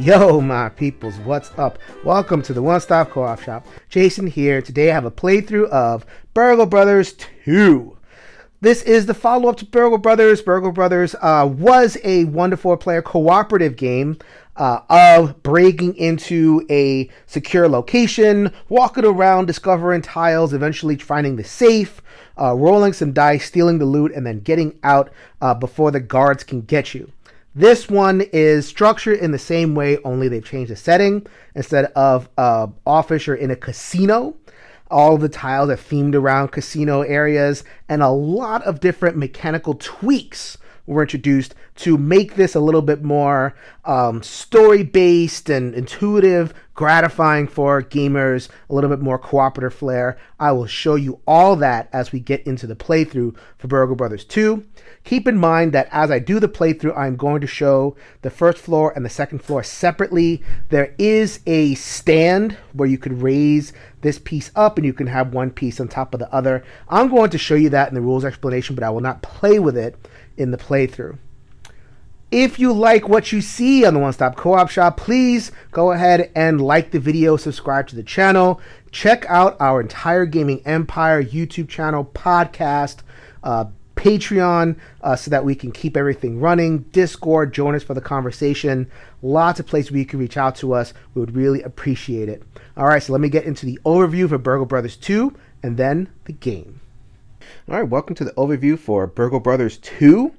Yo, my peoples, what's up? Welcome to the One Stop Co-op Shop. Jason here. Today I have a playthrough of Burgle Brothers 2. This is the follow-up to Burgle Brothers. Burgle Brothers was a 1-to-4 player cooperative game of breaking into a secure location, walking around, discovering tiles, eventually finding the safe, rolling some dice, stealing the loot, and then getting out before the guards can get you. This one is structured in the same way, only they've changed the setting. Instead of office, you're in a casino. All of the tiles are themed around casino areas, and a lot of different mechanical tweaks were introduced to make this a little bit more story-based and intuitive, gratifying for gamers, a little bit more cooperative flair. I will show you all that as we get into the playthrough for Burgle Brothers 2. Keep in mind that as I do the playthrough, I'm going to show the first floor and the second floor separately. There is a stand where you could raise this piece up and you can have one piece on top of the other. I'm going to show you that in the rules explanation, but I will not play with it in the playthrough. If you like what you see on the One Stop Co-op Shop, please go ahead and like the video, subscribe to the channel, check out our entire Gaming Empire YouTube channel, podcast, Patreon, so that we can keep everything running. Discord, join us for the conversation. Lots of places where you can reach out to us. We would really appreciate it. All right, so let me get into the overview for Burgle Brothers 2 and then the game. All right, welcome to the overview for Burgle Brothers 2.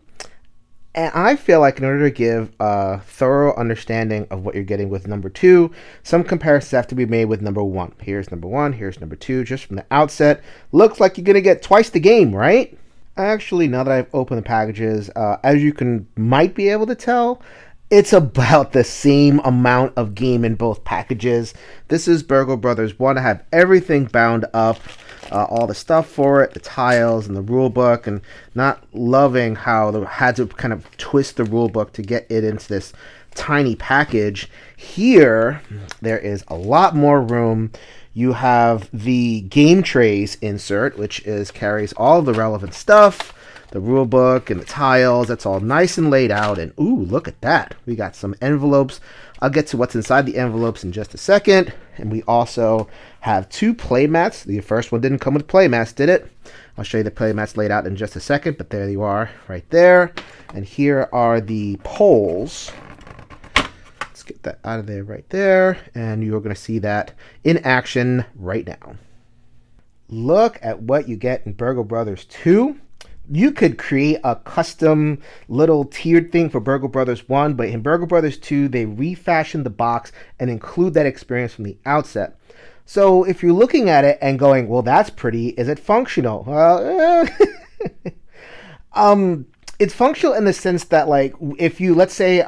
And I feel like in order to give a thorough understanding of what you're getting with number 2, some comparisons have to be made with number 1. Here's number 1, here's number 2. Just from the outset, looks like you're going to get twice the game, right? Actually, now that I've opened the packages, as you might be able to tell, it's about the same amount of game in both packages. This is Burgle Brothers 1. I have everything bound up, all the stuff for it, the tiles and the rule book, and not loving how they had to kind of twist the rule book to get it into this tiny package. Here, there is a lot more room. You have the game trays insert, which carries all of the relevant stuff, the rule book and the tiles. That's all nice and laid out. And ooh, look at that. We got some envelopes. I'll get to what's inside the envelopes in just a second. And we also have 2 play mats. The first one didn't come with play mats, did it? I'll show you the play mats laid out in just a second, but there you are right there. And here are the poles. Get that out of there right there, and you're going to see that in action right now. Look at what you get in Burgle Brothers 2. You could create a custom little tiered thing for Burgle Brothers 1, but in Burgle Brothers 2, they refashioned the box and include that experience from the outset. So if you're looking at it and going, well, that's pretty, is it functional? It's functional in the sense that, like, if you, let's say,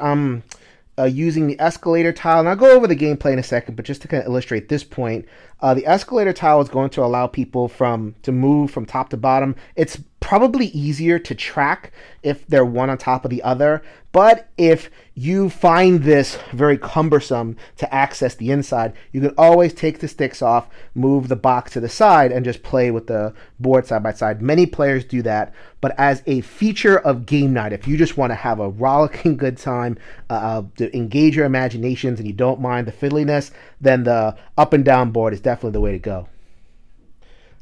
using the escalator tile, and I'll go over the gameplay in a second, but just to kind of illustrate this point, the escalator tile is going to allow people to move from top to bottom. It's probably easier to track if they're one on top of the other, but if you find this very cumbersome to access the inside, you can always take the sticks off, move the box to the side, and just play with the board side by side. Many players do that, but as a feature of game night, if you just want to have a rollicking good time, to engage your imaginations and you don't mind the fiddliness, then the up and down board is definitely the way to go.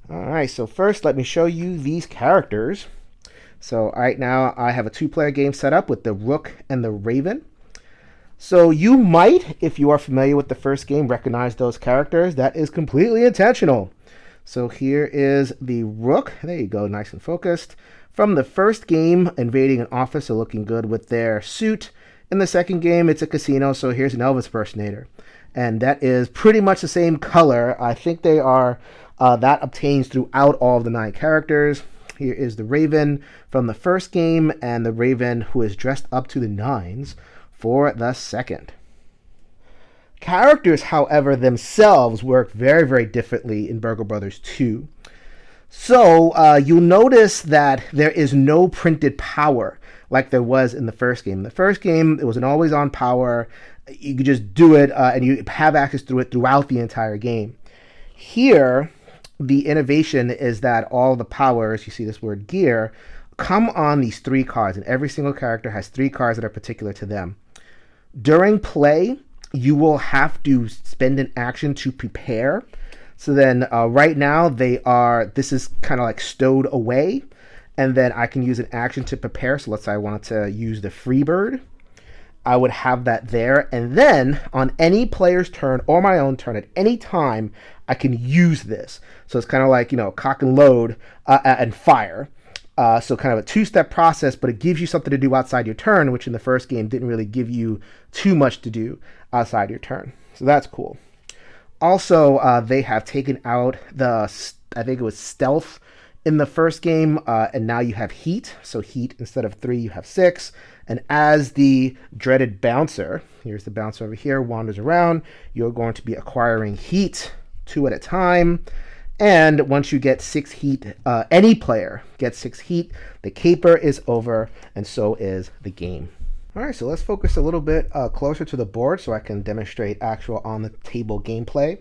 Alright, so first let me show you these characters. So right now I have a 2-player game set up with the Rook and the Raven. So you might, if you are familiar with the first game, recognize those characters. That is completely intentional. So here is the Rook. There you go, nice and focused. From the first game, invading an office, so looking good with their suit. In the second game, it's a casino, so here's an Elvis impersonator. And that is pretty much the same color. I think they are, that obtains throughout all of the 9 characters. Here is the Raven from the first game, and the Raven who is dressed up to the nines for the second. Characters, however, themselves work very, very differently in Burgle Brothers 2. So you'll notice that there is no printed power like there was in the first game. In the first game, it was an always-on power. You could just do it, and you have access to it throughout the entire game. Here, the innovation is that all the powers, you see this word gear, come on these 3 cards, and every single character has 3 cards that are particular to them. During play, you will have to spend an action to prepare. So then right now this is kind of like stowed away, and then I can use an action to prepare. So let's say I wanted to use the free bird. I would have that there, and then on any player's turn or my own turn at any time, I can use this. So it's kind of like, cock and load and fire. So kind of a two-step process, but it gives you something to do outside your turn, which in the first game didn't really give you too much to do outside your turn. So that's cool. Also, they have taken out I think it was stealth in the first game, and now you have heat. So heat, instead of 3, you have 6. And as the dreaded bouncer, here's the bouncer over here, wanders around, you're going to be acquiring heat 2 at a time. And once you get 6 heat, any player gets 6 heat, the caper is over, and so is the game. All right, so let's focus a little bit closer to the board so I can demonstrate actual on-the-table gameplay.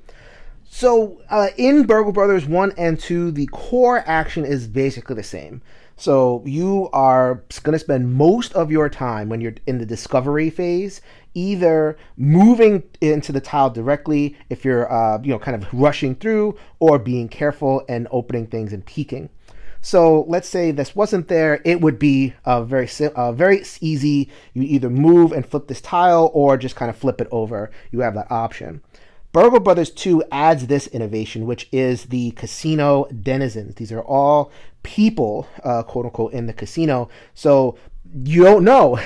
So in Burgle Brothers 1 and 2, the core action is basically the same. So you are going to spend most of your time when you're in the discovery phase either moving into the tile directly if you're kind of rushing through, or being careful and opening things and peeking. So let's say this wasn't there, it would be very easy. You either move and flip this tile or just kind of flip it over. You have that option. Burgle Brothers 2 adds this innovation, which is the casino denizens. These are all people, quote unquote, in the casino. So you don't know.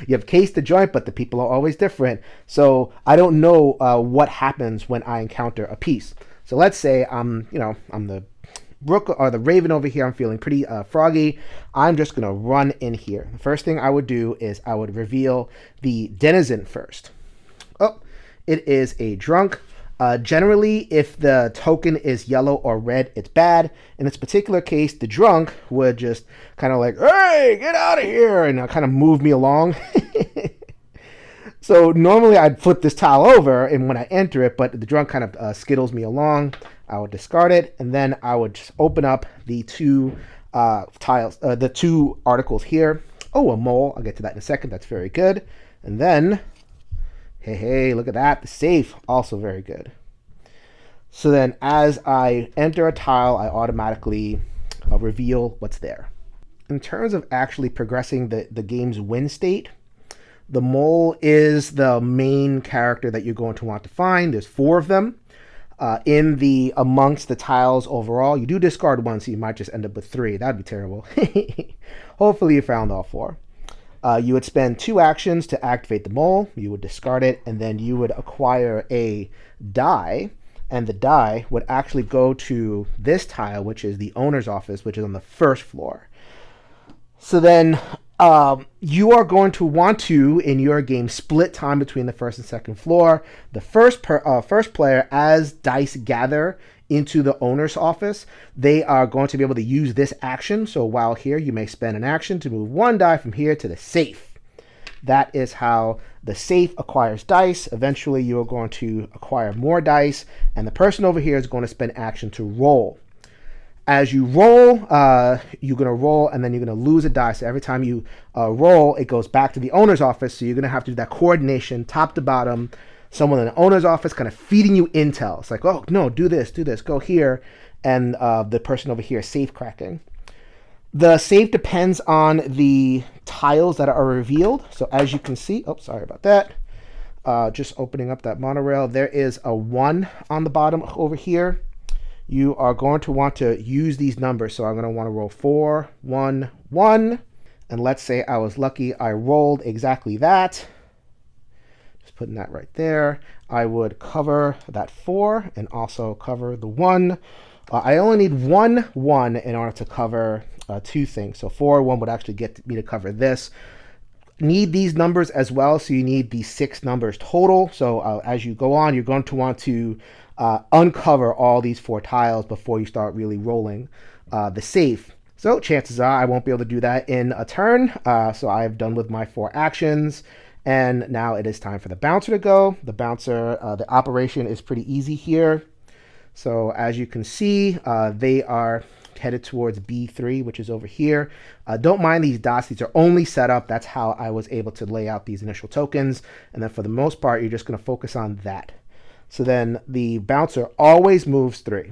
You have cased the joint, but the people are always different. So I don't know what happens when I encounter a piece. So let's say I'm the rook or the raven over here. I'm feeling pretty froggy. I'm just gonna run in here. The first thing I would do is I would reveal the denizen first. Oh, it is a drunk. Generally, if the token is yellow or red, it's bad. In this particular case, the drunk would just kind of like, hey, get out of here, and kind of move me along. So normally I'd flip this tile over and when I enter it, but the drunk kind of skittles me along. I would discard it, and then I would just open up the 2 tiles, the 2 articles here. Oh, a mole. I'll get to that in a second. That's very good. And then, hey, look at that. The safe, also very good. So then as I enter a tile, I automatically reveal what's there. In terms of actually progressing the game's win state, the mole is the main character that you're going to want to find. There's 4 of them. Amongst the tiles overall, you do discard 1, so you might just end up with 3. That'd be terrible. Hopefully you found all 4. You would spend 2 actions to activate the mole. You would discard it, and then you would acquire a die, and the die would actually go to this tile, which is the owner's office, which is on the 1st floor. So then you are going to want to, in your game, split time between the 1st and 2nd floor. The first player, as dice gather into the owner's office, they are going to be able to use this action. So while here, you may spend an action to move 1 die from here to the safe. That is how the safe acquires dice. Eventually, you are going to acquire more dice, and the person over here is going to spend action to roll. As you roll, you're going to roll, and then you're going to lose a die. So every time you roll, it goes back to the owner's office. So you're going to have to do that coordination, top to bottom. Someone in the owner's office kind of feeding you intel. It's like, oh, no, do this, go here. And the person over here is safe cracking. The safe depends on the tiles that are revealed. So as you can see, oh, sorry about that. Just opening up that monorail. There is a 1 on the bottom over here. You are going to want to use these numbers. So I'm going to want to roll 4, 1, 1. And let's say I was lucky. I rolled exactly that. Just putting that right there. I would cover that 4 and also cover the 1. I only need 1, 1 in order to cover 2 things. So 4, 1 would actually get me to cover this. Need these numbers as well. So you need these 6 numbers total. So as you go on, you're going to want to uncover all these 4 tiles before you start really rolling the safe. So chances are I won't be able to do that in a turn. So I've done with my 4 actions, and now it is time for the bouncer to go. The bouncer, the operation is pretty easy here. So as you can see, they are headed towards B3, which is over here. Don't mind these dots. These are only set up. That's how I was able to lay out these initial tokens. And then for the most part, you're just going to focus on that. So then the bouncer always moves 3.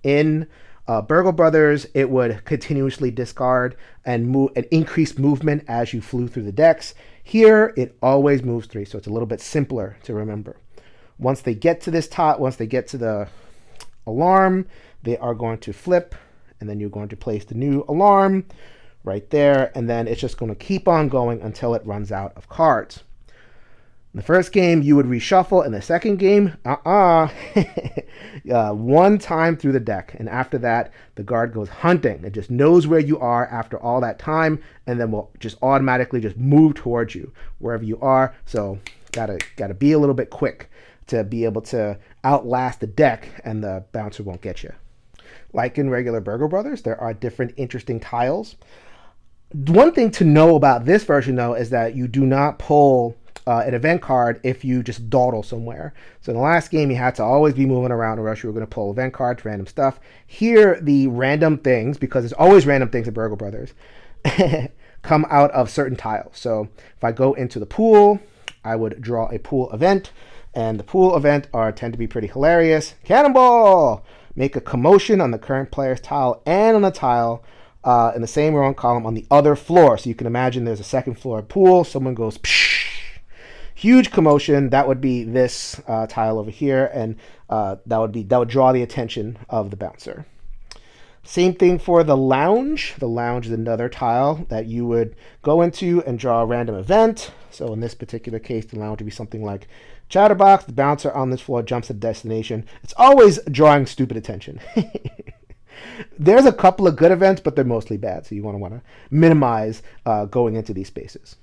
In Burgle Brothers, it would continuously discard and move and increase movement as you flew through the decks. Here, it always moves 3, so it's a little bit simpler to remember. Once they get to this top, once they get to the alarm, they are going to flip, and then you're going to place the new alarm right there, and then it's just going to keep on going until it runs out of cards. In the first game, you would reshuffle. In the second game, one time through the deck. And after that, the guard goes hunting. It just knows where you are after all that time, and then will just automatically just move towards you wherever you are. So gotta be a little bit quick to be able to outlast the deck, and the bouncer won't get you. Like in regular Burgle Brothers, there are different interesting tiles. One thing to know about this version, though, is that you do not pull an event card if you just dawdle somewhere. So in the last game, you had to always be moving around, or else you were going to pull event cards, random stuff. Here, the random things, because there's always random things in Burgle Brothers, come out of certain tiles. So if I go into the pool, I would draw a pool event, and the pool event tend to be pretty hilarious. Cannonball! Make a commotion on the current player's tile and on the tile in the same row and column on the other floor. So you can imagine there's a second floor pool. Someone goes, psh! Huge commotion. That would be this tile over here, and that would draw the attention of the bouncer. Same thing for the lounge. The lounge is another tile that you would go into and draw a random event. So in this particular case, the lounge would be something like Chatterbox. The bouncer on this floor jumps to the destination. It's always drawing stupid attention. There's a couple of good events, but they're mostly bad, so you want to minimize going into these spaces.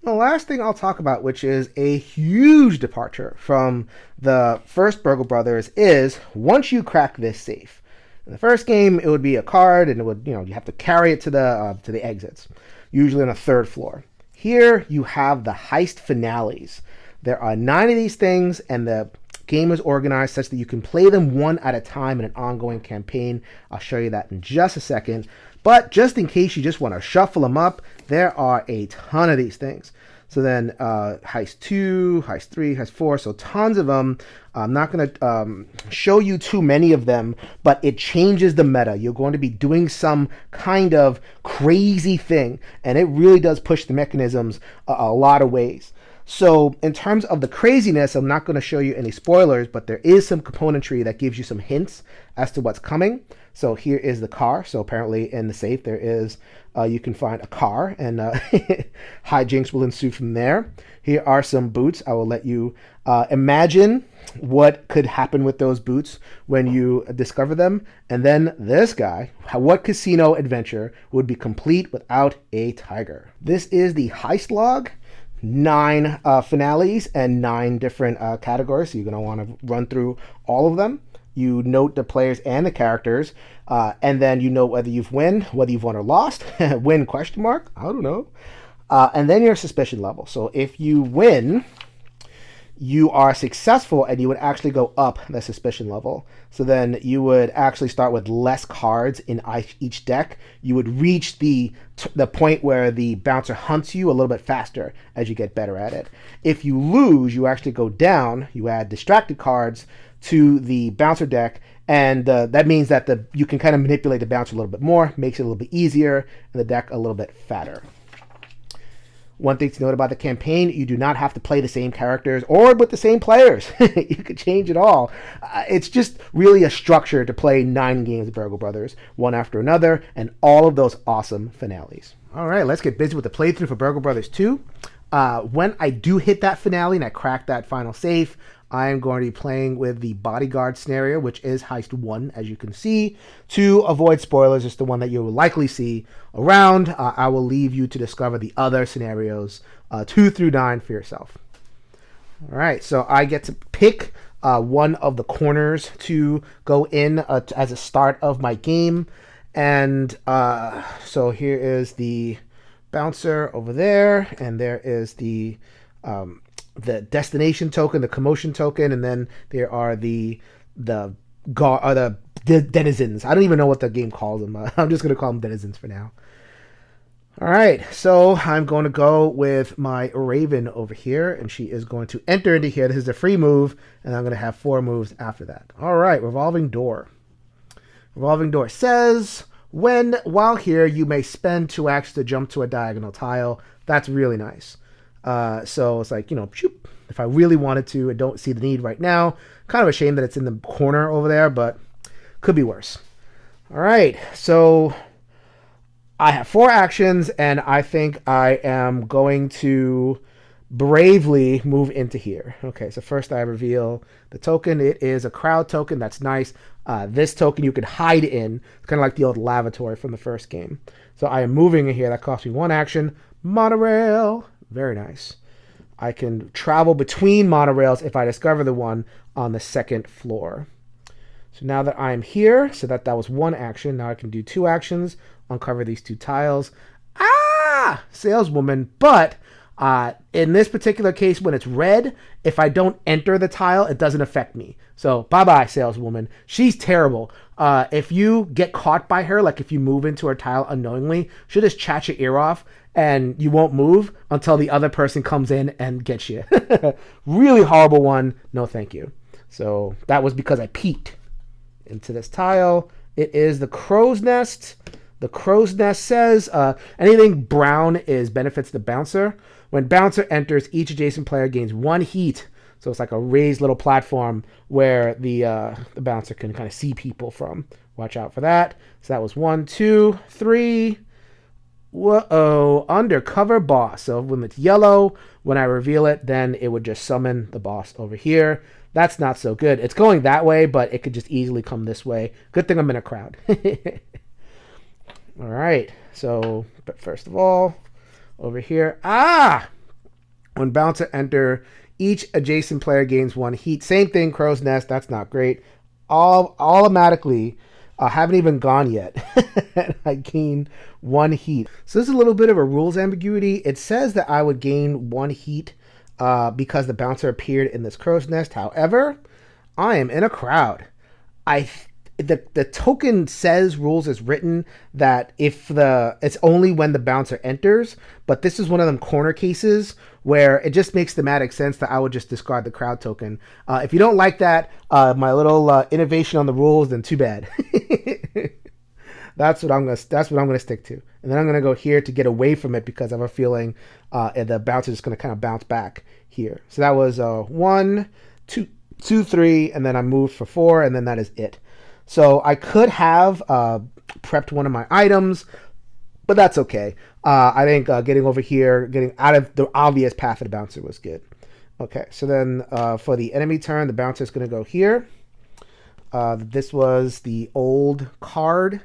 The last thing I'll talk about, which is a huge departure from the first Burgle Brothers, is once you crack this safe. In the first game, it would be a card, and it would, you have to carry it to the exits, usually on a 3rd floor. Here, you have the heist finales. There are 9 of these things, and the game is organized such that you can play them one at a time in an ongoing campaign. I'll show you that in just a second. But just in case you just want to shuffle them up, there are a ton of these things. So then Heist 2, Heist 3, Heist 4, so tons of them. I'm not going to show you too many of them, but it changes the meta. You're going to be doing some kind of crazy thing, and it really does push the mechanisms a lot of ways. So in terms of the craziness, I'm not going to show you any spoilers, but there is some componentry that gives you some hints as to what's coming. So here is the car. So apparently in the safe there is, you can find a car, and hijinks will ensue from there. Here are some boots. I will let you imagine what could happen with those boots when you discover them. And then this guy, what casino adventure would be complete without a tiger? This is the heist log. 9 finales and 9 different categories. So you're going to want to run through all of them. You note the players and the characters, and then you know whether you've won or lost. Win question mark? I don't know. And then your suspicion level. So if you win, you are successful, and you would actually go up the suspicion level. So then you would actually start with less cards in each deck. You would reach the point where the bouncer hunts you a little bit faster as you get better at it. If you lose, you actually go down. You add distracted cards to the bouncer deck, and that means that you can kind of manipulate the bouncer a little bit more, makes it a little bit easier, and the deck a little bit fatter. One thing to note about the campaign, you do not have to play the same characters or with the same players. You could change it all. It's just really a structure to play 9 games of Burgle Brothers, one after another, and all of those awesome finales. All right, let's get busy with the playthrough for Burgle Brothers 2. When I do hit that finale and I crack that final safe, I am going to be playing with the bodyguard scenario, which is Heist 1, as you can see. To avoid spoilers, it's the one that you will likely see around. I will leave you to discover the other scenarios, 2 through 9, for yourself. All right, so I get to pick one of the corners to go in as a start of my game. And so here is the bouncer over there, and there is the destination token, the commotion token, and then there are the denizens. I don't even know what the game calls them. I'm just going to call them denizens for now. All right, so I'm going to go with my Raven over here, and she is going to enter into here. This is a free move, and I'm going to have 4 moves after that. All right, Revolving Door. Revolving Door says, while here, you may spend 2 actions to jump to a diagonal tile. That's really nice. So it's like, shoop. If I really wanted to, I don't see the need right now. Kind of a shame that it's in the corner over there, but could be worse. All right, so I have 4 actions, and I think I am going to bravely move into here. Okay, so first I reveal the token. It is a crowd token. That's nice. This token you can hide in. It's kind of like the old lavatory from the first game. So I am moving in here. That costs me 1 action. Monorail. Very nice. I can travel between monorails if I discover the one on the 2nd floor. So now that I'm here, so that was 1 action. Now I can do 2 actions. Uncover these 2 tiles. Saleswoman. But in this particular case, when it's red, if I don't enter the tile, it doesn't affect me. So bye-bye, saleswoman. She's terrible. If you get caught by her, like if you move into her tile unknowingly, she'll just chat your ear off, and you won't move until the other person comes in and gets you. Really horrible one. No, thank you. So that was because I peeked into this tile. It is the Crow's Nest. The Crow's Nest says anything brown benefits the bouncer. When bouncer enters, each adjacent player gains 1 heat. So it's like a raised little platform where the bouncer can kind of see people from. Watch out for that. So that was 1, 2, 3. Whoa, undercover boss. So when it's yellow, when I reveal it, then it would just summon the boss over here. That's not so good. It's going that way, but it could just easily come this way. Good thing I'm in a crowd. All right, so, but first of all, over here, when bouncer enter, each adjacent player gains 1 heat. Same thing, Crow's Nest, that's not great. Automatically, haven't even gone yet. I gain 1 heat. So there's a little bit of a rules ambiguity. It says that I would gain 1 heat because the bouncer appeared in this Crow's Nest. However, I am in a crowd. The token says rules is written that it's only when the bouncer enters, but this is one of them corner cases where it just makes thematic sense that I would just discard the crowd token. If you don't like that, my little innovation on the rules, then too bad. That's what I'm gonna stick to, and then I'm gonna go here to get away from it because I have a feeling the bouncer is gonna kind of bounce back here. So that was 1, 2, 3, and then I moved for 4, and then that is it. So I could have prepped one of my items, but that's okay. I think getting over here, getting out of the obvious path of the bouncer was good. Okay, so then for the enemy turn, the bouncer is going to go here. This was the old card,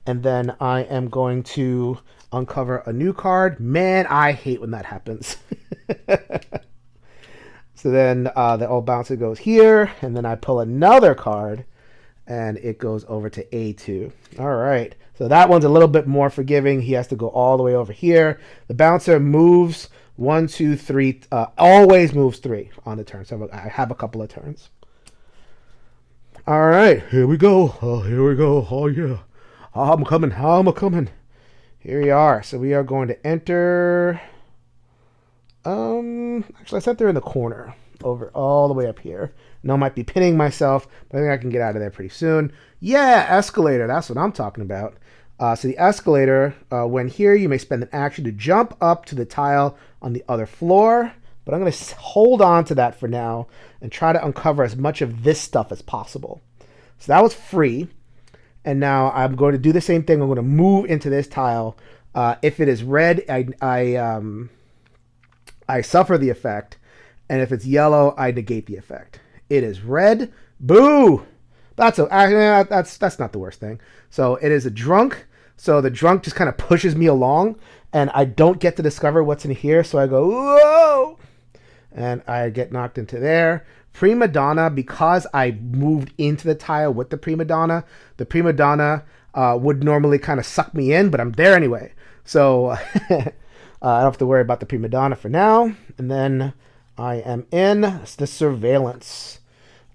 and then I am going to uncover a new card. Man, I hate when that happens. So then the old bouncer goes here, and then I pull another card, and it goes over to A2. All right, so that one's a little bit more forgiving. He has to go all the way over here. The bouncer moves 1, 2, 3, always moves 3 on the turn. So I have a couple of turns. All right, here we go. Oh, yeah. I'm coming. Here we are. So we are going to enter. Actually, let's enter in the corner over all the way up here. Now I might be pinning myself, but I think I can get out of there pretty soon. Yeah, escalator. That's what I'm talking about. So the escalator, when here, you may spend an action to jump up to the tile on the other floor. But I'm going to hold on to that for now and try to uncover as much of this stuff as possible. So that was free. And now I'm going to do the same thing. I'm going to move into this tile. If it is red, I suffer the effect. And if it's yellow, I negate the effect. It is red. Boo! That's not the worst thing. So it is a drunk. So the drunk just kind of pushes me along, and I don't get to discover what's in here. So I go, whoa! And I get knocked into there. Prima Donna, because I moved into the tile with the Prima Donna would normally kind of suck me in, but I'm there anyway. So I don't have to worry about the Prima Donna for now. And then I am in the surveillance.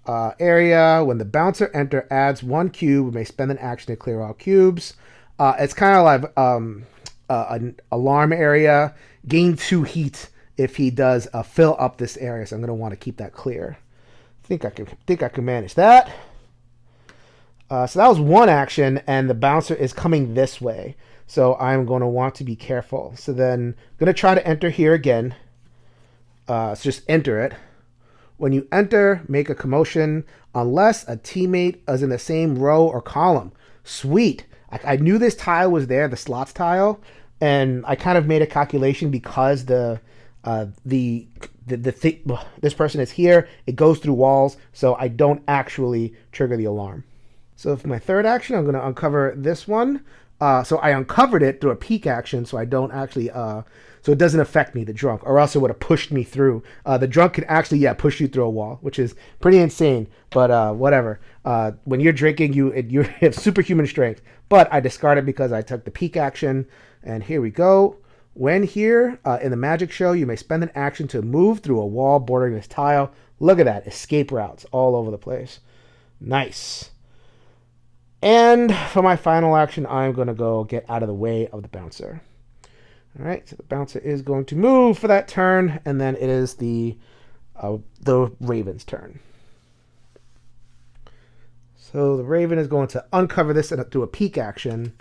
area. When the bouncer adds 1 cube, we may spend an action to clear all cubes. It's kind of like an alarm area. Gain 2 heat if he does fill up this area. So I'm going to want to keep that clear. Think I can manage that. So that was 1 action, and the bouncer is coming this way. So I'm going to want to be careful. So then I'm going to try to enter here again. So just enter it. When you enter, make a commotion unless a teammate is in the same row or column. Sweet. I knew this tile was there, the slots tile, and I kind of made a calculation because this person is here. It goes through walls, so I don't actually trigger the alarm. So for my third action, I'm going to uncover this one. So I uncovered it through a peek action, so I don't actually, so it doesn't affect me, the drunk, or else it would have pushed me through. The drunk can actually, push you through a wall, which is pretty insane, but whatever. When you're drinking, you have superhuman strength, but I discarded because I took the peek action, and here we go. When here, in the magic show, you may spend an action to move through a wall bordering this tile. Look at that, escape routes all over the place. Nice. And for my final action, I'm going to go get out of the way of the bouncer. All right, so the bouncer is going to move for that turn, and then it is the Raven's turn. So the Raven is going to uncover this and do a peek action.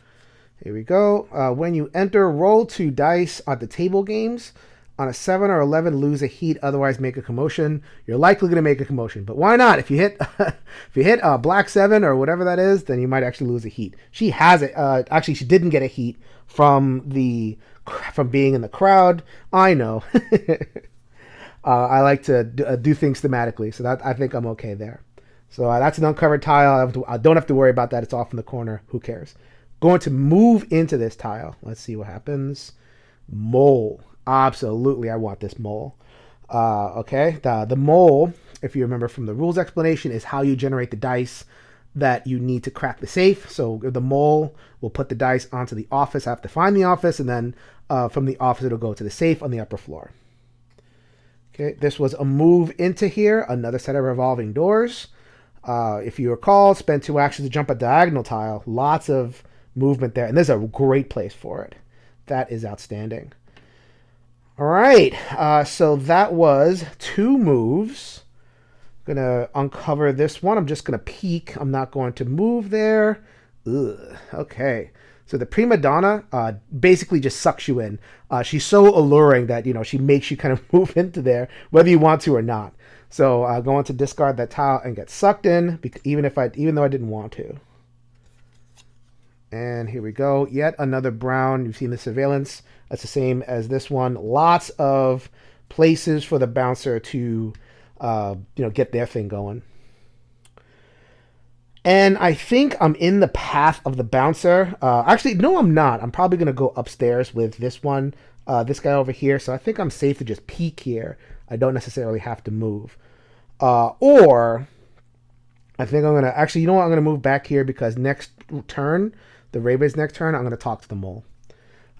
Here we go. When you enter, roll 2 dice on the table games. On a 7 or 11, lose a heat. Otherwise, make a commotion. You're likely going to make a commotion, but why not? If you hit, black 7 or whatever that is, then you might actually lose a heat. She has it. Actually, she didn't get a heat from being in the crowd. I know. I like to do things thematically, so that I think I'm okay there. So that's an uncovered tile. I don't have to worry about that. It's off in the corner. Who cares? Going to move into this tile. Let's see what happens. Mole. Absolutely, I want this mole. Okay, the mole, if you remember from the rules explanation, is how you generate the dice that you need to crack the safe. So the mole will put the dice onto the office. I have to find the office, and then from the office, it'll go to the safe on the upper floor. Okay, this was a move into here, another set of revolving doors. If you recall, spend 2 actions to jump a diagonal tile. Lots of movement there, and there's a great place for it. That is outstanding. All right, so that was 2 moves. I'm going to uncover this one. I'm just going to peek. I'm not going to move there. Ugh. Okay, so the prima donna basically just sucks you in. She's so alluring that, she makes you kind of move into there, whether you want to or not. So I'm going to discard that tile and get sucked in, even though I didn't want to. And here we go. Yet another brown. You've seen the surveillance. That's the same as this one. Lots of places for the bouncer to, get their thing going. And I think I'm in the path of the bouncer. Actually, no, I'm not. I'm probably going to go upstairs with this one, this guy over here. So I think I'm safe to just peek here. I don't necessarily have to move. Or I think I'm going to, actually, I'm going to move back here because next turn, the Raven's next turn, I'm going to talk to the mole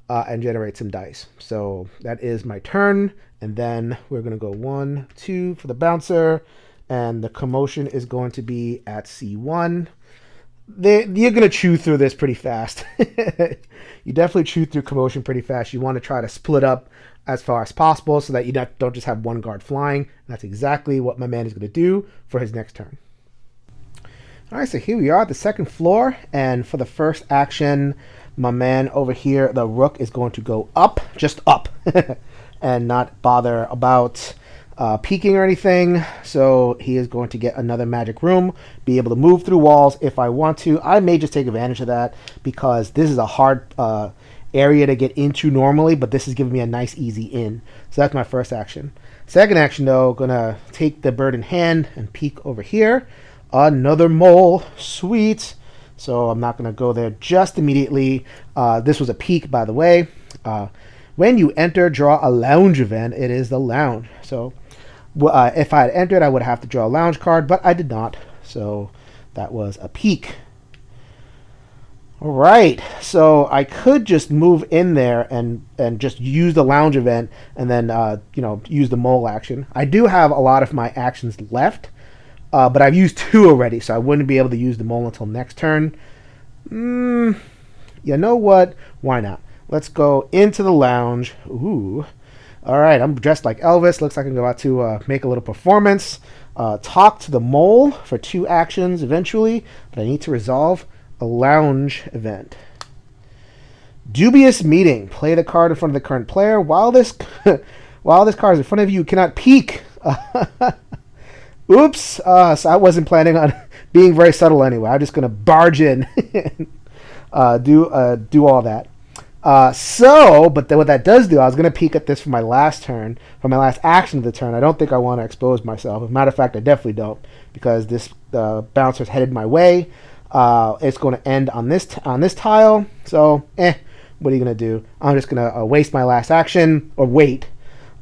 and generate some dice. So that is my turn. And then we're going to go 1, 2 for the bouncer. And the commotion is going to be at C1. You're going to chew through this pretty fast. You definitely chew through commotion pretty fast. You want to try to split up as far as possible so that you don't just have one guard flying. And that's exactly what my man is going to do for his next turn. All right, so here we are at the second floor, and for the first action, my man over here, the rook, is going to go up, just up, and not bother about peeking or anything. So he is going to get another magic room, be able to move through walls if I want to. I may just take advantage of that because this is a hard area to get into normally, but this is giving me a nice easy in. So that's my first action. Second action, though, gonna take the bird in hand and peek over here. Another mole. Sweet. So I'm not going to go there just immediately. This was a peek, by the way. When you enter, draw a lounge event. It is the lounge. So if I had entered, I would have to draw a lounge card, but I did not. So that was a peek. All right. So I could just move in there and just use the lounge event and then, use the mole action. I do have a lot of my actions left. But I've used 2 already, so I wouldn't be able to use the mole until next turn. You know what? Why not? Let's go into the lounge. Ooh. All right, I'm dressed like Elvis. Looks like I'm about to make a little performance. Talk to the mole for 2 actions eventually, but I need to resolve a lounge event. Dubious meeting. Play the card in front of the current player. While this card is in front of you, you cannot peek. Oops. So I wasn't planning on being very subtle anyway. I'm just going to barge in and do all that. But then what that does do, I was going to peek at this for my last turn, for my last action of the turn. I don't think I want to expose myself. As a matter of fact, I definitely don't, because this bouncer's headed my way. It's going to end on this tile. So, what are you going to do? I'm just going to waste my last action, or wait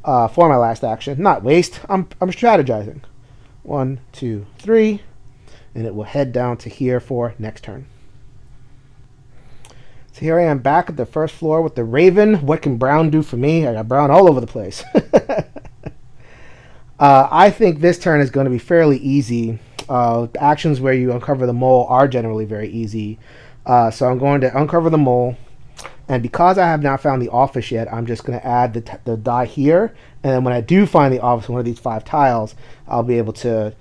for my last action. Not waste. I'm strategizing. 1, 2, 3, and it will head down to here for next turn. So here I am back at the first floor with the Raven. What can brown do for me? I got brown all over the place. I think this turn is going to be fairly easy. Actions where you uncover the mole are generally very easy. So I'm going to uncover the mole. And because I have not found the office yet, I'm just going to add the die here. And then when I do find the office, one of these 5 tiles, I'll be able to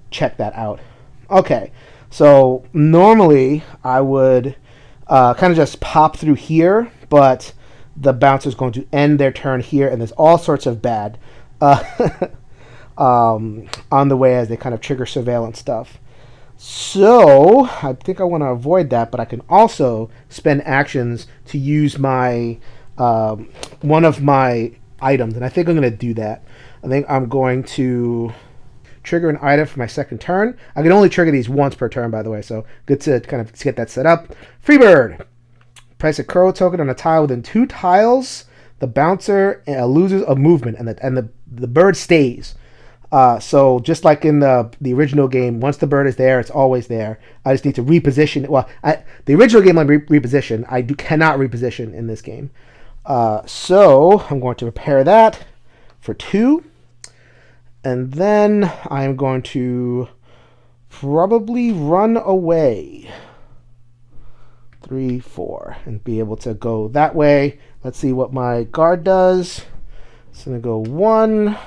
check that out. Okay, so normally I would kind of just pop through here, but the bouncer's going to end their turn here, and there's all sorts of bad on the way as they kind of trigger surveillance stuff. So I think I want to avoid that, but I can also spend actions to use my one of my items, and I think I'm going to do that. I think I'm going to trigger an item for my second turn. I can only trigger these once per turn, by the way, so good to kind of get that set up. Freebird. Place a crow token on a tile within 2 tiles. The bouncer loses a movement, and the bird stays. So just like in the original game, once the bird is there, it's always there. I just need to reposition it. Well, the original game I reposition. I cannot reposition in this game. So I'm going to repair that for 2. And then I'm going to probably run away. 3, 4. And be able to go that way. Let's see what my guard does. It's going to go 1.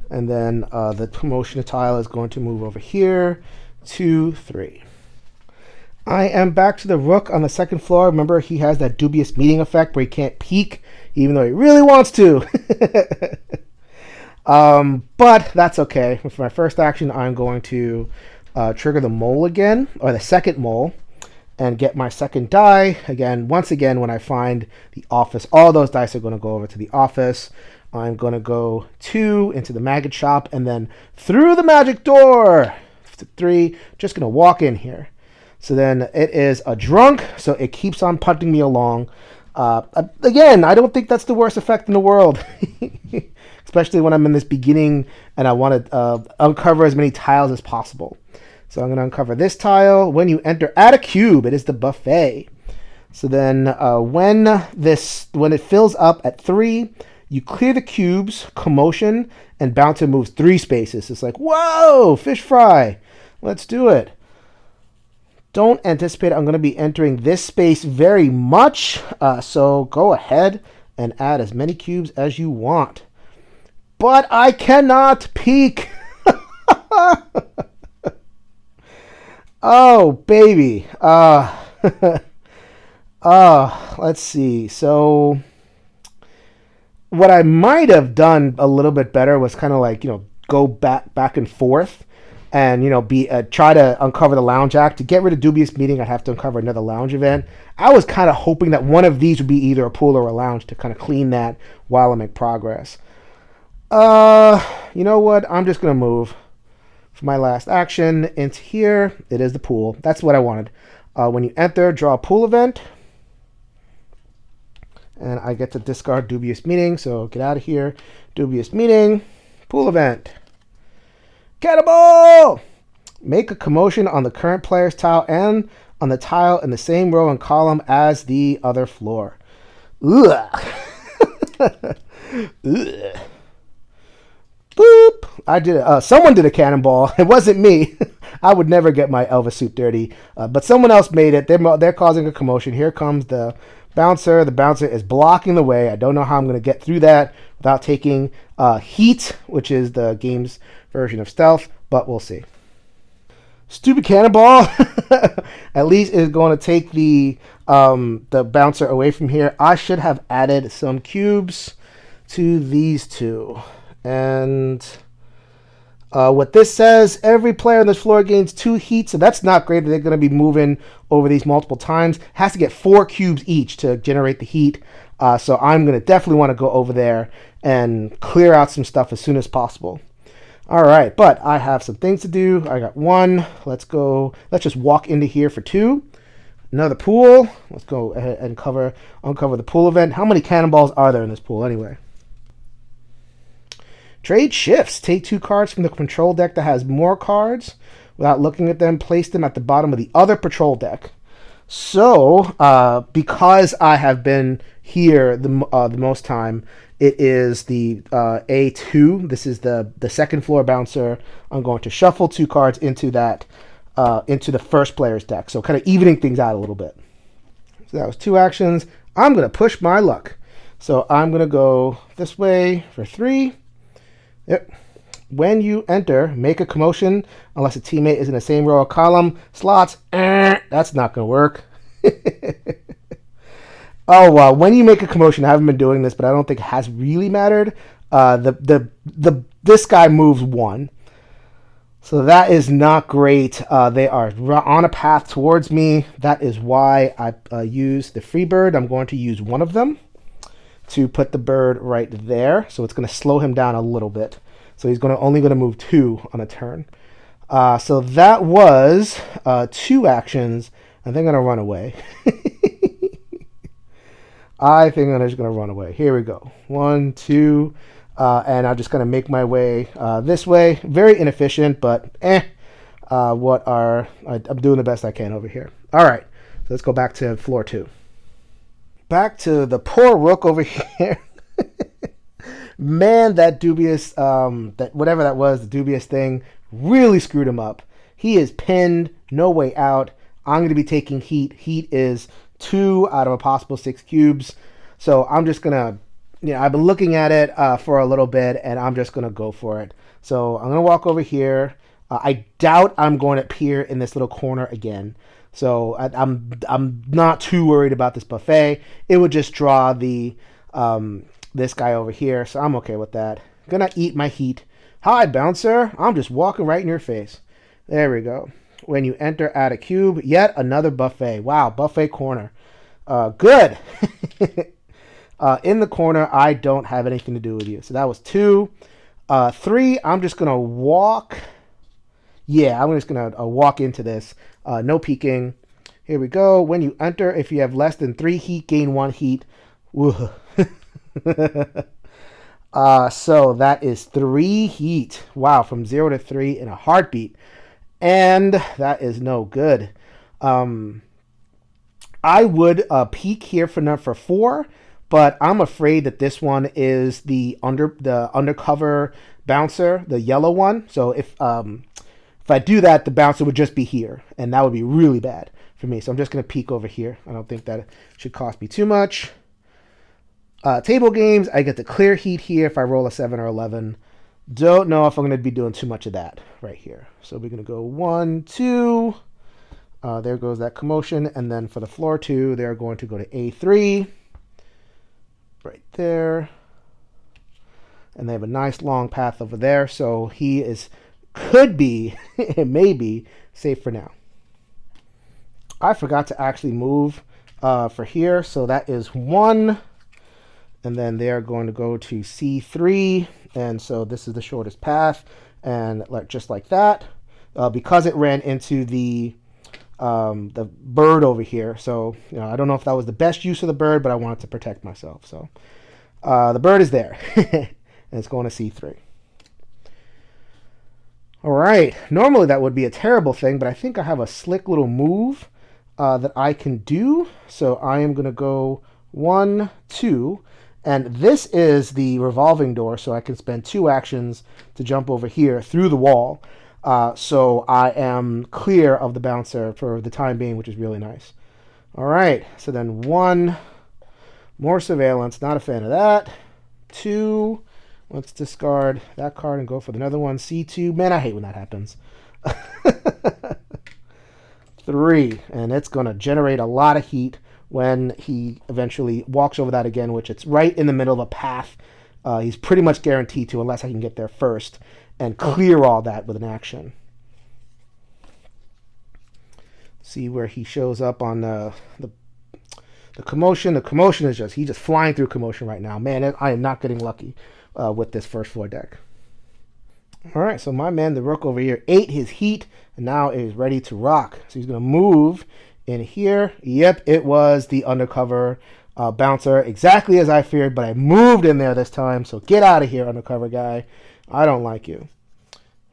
And then the promotion tile is going to move over here. 2, 3. I am back to the rook on the second floor. Remember, he has that dubious meeting effect where he can't peek, even though he really wants to. But that's okay. For my first action, I'm going to trigger the mole again, or the second mole, and get my second die. Once again, when I find the office, all those dice are going to go over to the office. I'm going to go 2 into the maggot shop, and then through the magic door. 3, just going to walk in here. So then it is a drunk, so it keeps on punting me along. Again, I don't think that's the worst effect in the world. Especially when I'm in this beginning and I want to uncover as many tiles as possible. So I'm going to uncover this tile. When you enter, add a cube. It is the buffet. So then when it fills up at 3, you clear the cubes, commotion, and bouncer moves 3 spaces. It's like, whoa, fish fry. Let's do it. Don't anticipate I'm going to be entering this space very much, so go ahead and add as many cubes as you want. But I cannot peek. Oh, baby. Let's see. So what I might have done a little bit better was kind of like, go back and forth. And try to uncover the lounge act. To get rid of dubious meeting, I'd have to uncover another lounge event. I was kind of hoping that one of these would be either a pool or a lounge to kind of clean that while I make progress. You know what? I'm just gonna move for my last action into here. It is the pool. That's what I wanted. When you enter, draw a pool event, and I get to discard dubious meeting. So get out of here. Dubious meeting, pool event. Cannibal! Make a commotion on the current player's tile and on the tile in the same row and column as the other floor. Ugh. Ugh. Boop! I did. Someone did a cannonball. It wasn't me. I would never get my Elvis suit dirty, but someone else made it. They're causing a commotion. Here comes the bouncer. The bouncer is blocking the way. I don't know how I'm going to get through that without taking heat, which is the game's version of stealth, but we'll see. Stupid cannonball. At least is going to take the bouncer away from here. I should have added some cubes to these two. And what this says, every player on this floor gains 2 heat, so that's not great. They're going to be moving over these multiple times. Has to get 4 cubes each to generate the heat. So I'm going to definitely want to go over there and clear out some stuff as soon as possible. All right, but I have some things to do. I got 1. Let's go. Let's just walk into here for 2. Another pool. Let's go ahead and uncover the pool event. How many cannonballs are there in this pool anyway? Trade shifts. Take 2 cards from the control deck that has more cards. Without looking at them, place them at the bottom of the other patrol deck. So, because I have been here the most time, it is the A2. This is the second floor bouncer. I'm going to shuffle 2 cards into that into the first player's deck. So kind of evening things out a little bit. So that was 2 actions. I'm going to push my luck. So I'm going to go this way for 3. Yep. When you enter, make a commotion unless a teammate is in the same row or column. Slots. That's not going to work. Oh, well, when you make a commotion, I haven't been doing this, but I don't think it has really mattered. This guy moves 1. So that is not great. They are on a path towards me. That is why I use the free bird. I'm going to use 1 of them to put the bird right there. So it's going to slow him down a little bit. So he's only going to move 2 on a turn. So that was 2 actions. I think I'm going to run away. I think I'm just going to run away. Here we go. 1, 2, and I'm just going to make my way this way. Very inefficient, but I'm doing the best I can over here. All right, so let's go back to floor 2. Back to the poor rook over here. Man, that dubious, that whatever that was, the dubious thing, really screwed him up. He is pinned, no way out. I'm going to be taking heat. Heat is 2 out of a possible 6 cubes. So I'm just going to, I've been looking at it for a little bit, and I'm just going to go for it. So I'm going to walk over here. I doubt I'm going to appear in this little corner again. So I'm not too worried about this buffet. It would just draw the this guy over here, so I'm okay with that. Gonna eat my heat. Hi, bouncer. I'm just walking right in your face. There we go. When you enter, add a cube. Yet another buffet. Wow, buffet corner. Good. In the corner, I don't have anything to do with you. So that was 2. 3, I'm just gonna walk. Yeah, I'm just gonna walk into this. No peeking. Here we go. When you enter, if you have less than 3 heat, gain 1 heat. So that is 3 heat. Wow, from 0 to 3 in a heartbeat. And that is no good. I would peek here for 4, but I'm afraid that this one is the undercover bouncer, the yellow one. So if I do that, the bouncer would just be here, and that would be really bad for me. So I'm just going to peek over here. I don't think that should cost me too much. Table games, I get to clear heat here if I roll a 7 or 11. Don't know if I'm going to be doing too much of that right here. So we're going to go 1, 2. There goes that commotion. And then for the floor 2, they're going to go to A3. Right there. And they have a nice long path over there. So he could be, maybe, safe for now. I forgot to actually move for here. So that is 1. And then they are going to go to C3. And so this is the shortest path. And just like that. Because it ran into the bird over here. So, I don't know if that was the best use of the bird, but I wanted to protect myself. So the bird is there. And it's going to C3. All right. Normally that would be a terrible thing, but I think I have a slick little move that I can do. So I am going to go 1, 2. And this is the revolving door, so I can spend 2 actions to jump over here through the wall. So I am clear of the bouncer for the time being, which is really nice. All right, so then 1 more surveillance. Not a fan of that. 2, let's discard that card and go for another one. C2, man, I hate when that happens. 3, and it's going to generate a lot of heat when he eventually walks over that again, which it's right in the middle of a path. He's pretty much guaranteed to, unless I can get there first and clear all that with an action. See where he shows up on the commotion. The commotion is he's just flying through commotion right now. Man, I am not getting lucky with this first floor deck. All right, so my man, the rook over here, ate his heat and now is ready to rock. So he's going to move in here. Yep, it was the undercover bouncer, exactly as I feared, but I moved in there this time. So get out of here, undercover guy. I don't like you.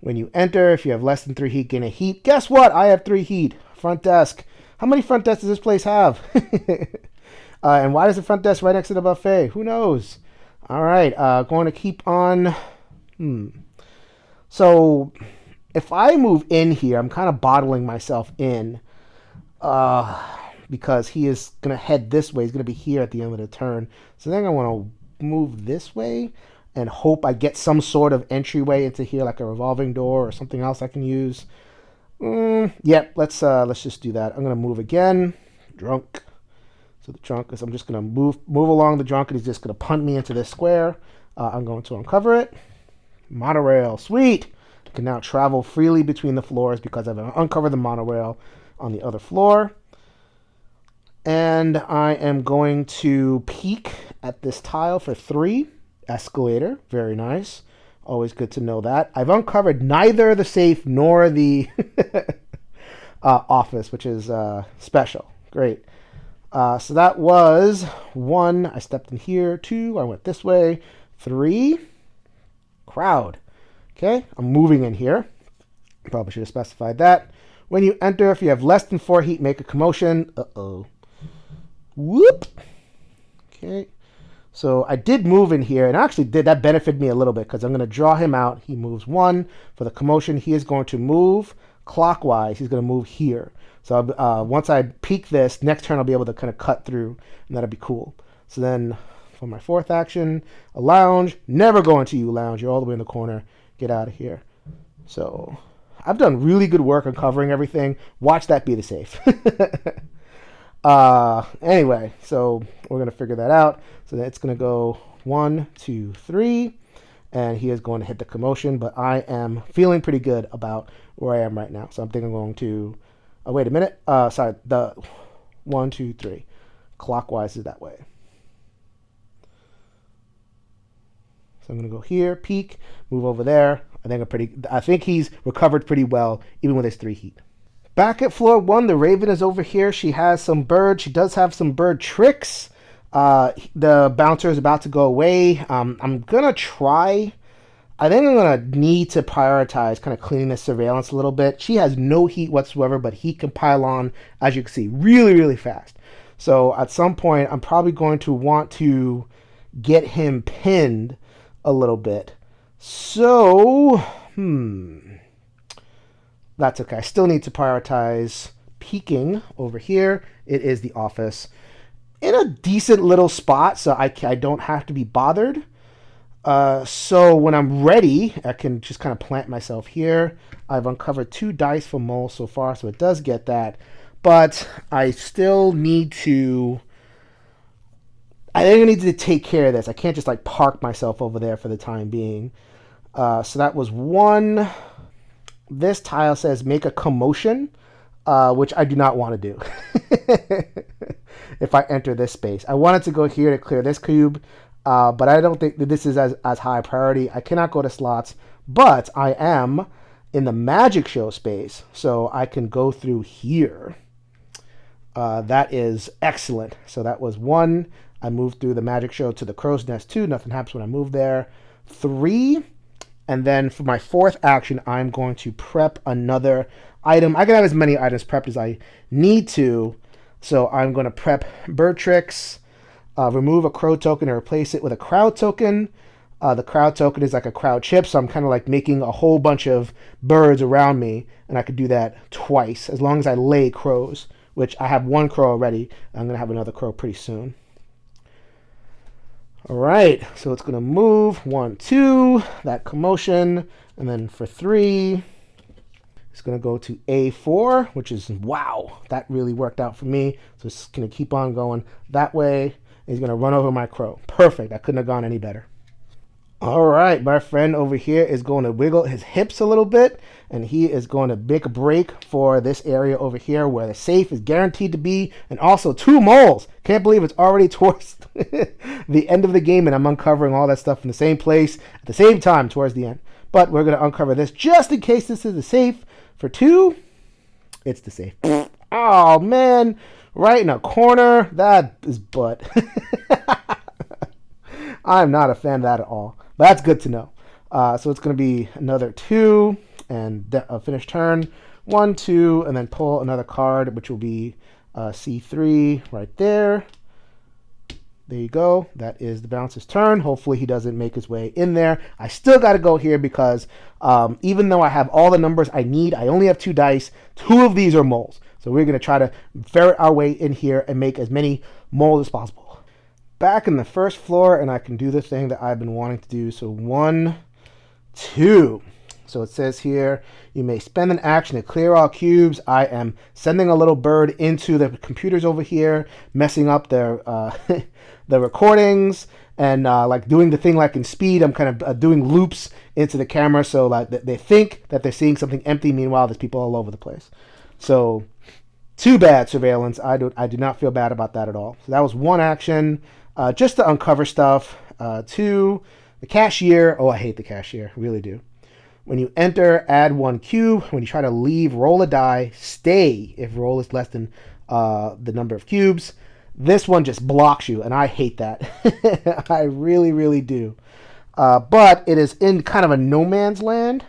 When you enter, if you have less than 3 heat, gain a heat. Guess what? I have 3 heat. Front desk. How many front desks does this place have? And why is the front desk right next to the buffet? Who knows? All right, going to keep on. So if I move in here, I'm kind of bottling myself in because he is going to head this way. He's going to be here at the end of the turn. So then I want to move this way and hope I get some sort of entryway into here, like a revolving door or something else I can use. Yep, let's just do that. I'm going to move again. Drunk. So the drunk is, I'm just going to move along the drunk, and he's just going to punt me into this square. I'm going to uncover it. Monorail. Sweet! I can now travel freely between the floors because I've uncovered the monorail on the other floor. And I am going to peek at this tile for 3. Escalator. Very nice. Always good to know that. I've uncovered neither the safe nor the office, which is special. Great. So that was 1. I stepped in here. 2. I went this way. 3. Crowd. Okay. I'm moving in here. Probably should have specified that. When you enter, if you have less than 4 heat, make a commotion. Uh-oh. Whoop. Okay. So I did move in here, and actually that benefited me a little bit because I'm going to draw him out. He moves 1 for the commotion. He is going to move clockwise. He's going to move here. So once I peek this, next turn I'll be able to kind of cut through, and that'll be cool. So then for my 4th action, a lounge. Never go into you, lounge. You're all the way in the corner. Get out of here. So I've done really good work on covering everything. Watch that be the safe. Anyway, so we're going to figure that out. So it's going to go 1, 2, 3, and he is going to hit the commotion, but I am feeling pretty good about where I am right now. So I'm thinking I'm going to, wait a minute. Sorry, the 1, 2, 3. Clockwise is that way. So I'm going to go here, peek, move over there. I think he's recovered pretty well, even with his 3 heat. Back at floor 1, the Raven is over here. She has some bird. She does have some bird tricks. The bouncer is about to go away. I'm going to try. I think I'm going to need to prioritize kind of cleaning this surveillance a little bit. She has no heat whatsoever, but he can pile on, as you can see, really, really fast. So at some point, I'm probably going to want to get him pinned a little bit. So, that's okay. I still need to prioritize peeking over here. It is the office. In a decent little spot, so I don't have to be bothered. So when I'm ready, I can just kind of plant myself here. I've uncovered 2 dice for mole so far, so it does get that. But I still need to... I think I need to take care of this. I can't just like park myself over there for the time being. So that was 1... This tile says make a commotion, which I do not want to do if I enter this space. I wanted to go here to clear this cube, but I don't think that this is as high priority. I cannot go to slots, but I am in the magic show space, so I can go through here. That is excellent. So that was 1. I moved through the magic show to the crow's nest 2. Nothing happens when I move there. 3. And then for my 4th action, I'm going to prep another item. I can have as many items prepped as I need to. So I'm going to prep bird tricks. remove a crow token and replace it with a crowd token. The crowd token is like a crowd chip, so I'm kind of like making a whole bunch of birds around me, and I could do that twice as long as I lay crows, which I have one crow already. I'm going to have another crow pretty soon. All right, so it's going to move 1, 2, that commotion, and then for 3, it's going to go to A4, which is, wow, that really worked out for me. So it's going to keep on going that way. He's going to run over my crow. Perfect. I couldn't have gone any better. All right, my friend over here is going to wiggle his hips a little bit, and he is going to make a break for this area over here where the safe is guaranteed to be, and also 2 moles. Can't believe it's already towards the end of the game, and I'm uncovering all that stuff in the same place at the same time towards the end. But we're going to uncover this just in case this is the safe. For 2, it's the safe. Oh, man, right in a corner. That is butt. I'm not a fan of that at all. But that's good to know. So it's going to be another 2 and a finish turn. 1, 2, and then pull another card, which will be C3 right there. There you go. That is the bouncer's turn. Hopefully he doesn't make his way in there. I still got to go here because even though I have all the numbers I need, I only have 2 dice. 2 of these are moles. So we're going to try to ferret our way in here and make as many moles as possible. Back in the first floor, and I can do the thing that I've been wanting to do. So 1, 2. So it says here, you may spend an action to clear all cubes. I am sending a little bird into the computers over here, messing up their the recordings, and like doing the thing like in Speed. I'm kind of doing loops into the camera so like they think that they're seeing something empty. Meanwhile, there's people all over the place. So too bad, surveillance. I do not feel bad about that at all. So that was 1 action. Just to uncover stuff. 2, the cashier. Oh, I hate the cashier. Really do. When you enter, add 1 cube. When you try to leave, roll a die. Stay if roll is less than the number of cubes. This one just blocks you, and I hate that. I really, really do. But it is in kind of a no man's land.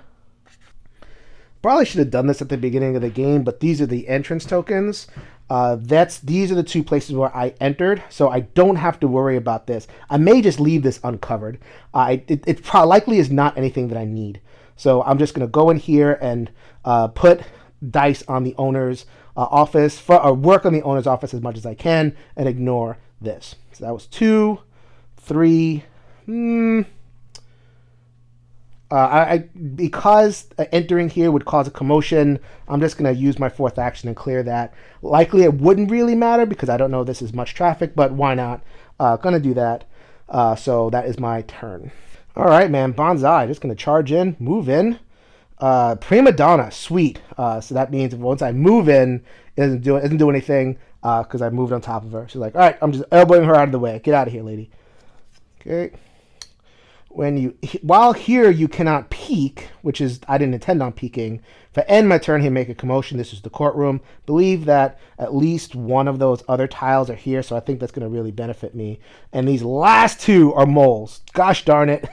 Probably should have done this at the beginning of the game, but these are the entrance tokens. These are the 2 places where I entered, so I don't have to worry about this. I may just leave this uncovered. It likely is not anything that I need. So I'm just going to go in here and put dice on the owner's office, or work on the owner's office as much as I can, and ignore this. So that was 2, 3, because entering here would cause a commotion, I'm just going to use my 4th action and clear that. Likely it wouldn't really matter because I don't know this is much traffic, but why not? Going to do that. So that is my turn. All right, man. Bonsai. Just going to charge in, move in. Prima Donna. Sweet. So that means once I move in, it doesn't do anything because I moved on top of her. She's like, all right, I'm just elbowing her out of the way. Get out of here, lady. Okay. While here you cannot peek, which is I didn't intend on peeking. If I end my turn here, make a commotion. This is the courtroom. Believe that at least one of those other tiles are here, so I think that's going to really benefit me. And these last 2 are moles. Gosh darn it!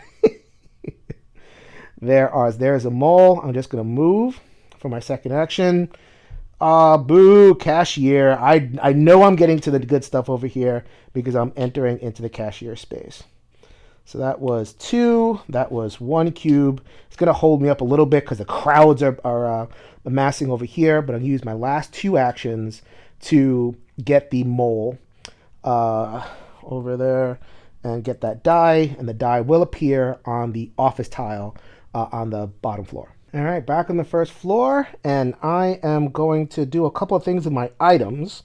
There's a mole. I'm just going to move for my 2nd action. Boo, cashier. I know I'm getting to the good stuff over here because I'm entering into the cashier space. So that was 2. That was 1 cube. It's going to hold me up a little bit because the crowds are amassing over here. But I'm going to use my last 2 actions to get the mole over there and get that die. And the die will appear on the office tile on the bottom floor. All right, back on the first floor. And I am going to do a couple of things with my items.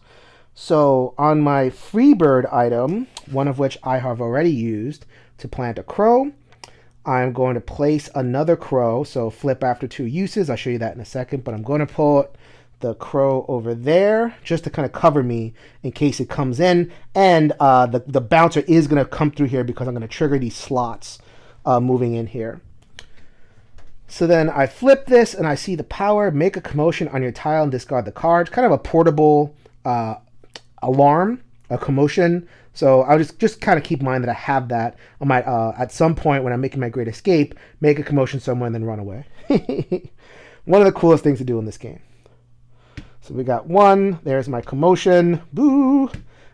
So on my Freebird item, one of which I have already used, to plant a crow, I'm going to place another crow. So flip after 2 uses. I'll show you that in a second, but I'm going to put the crow over there just to kind of cover me in case it comes in. And the bouncer is going to come through here because I'm going to trigger these slots moving in here. So then I flip this and I see the power, make a commotion on your tile and discard the card. Kind of a portable alarm, a commotion. So I'll just kind of keep in mind that I have that. I might, at some point when I'm making my great escape, make a commotion somewhere and then run away. One of the coolest things to do in this game. So we got 1. There's my commotion. Boo!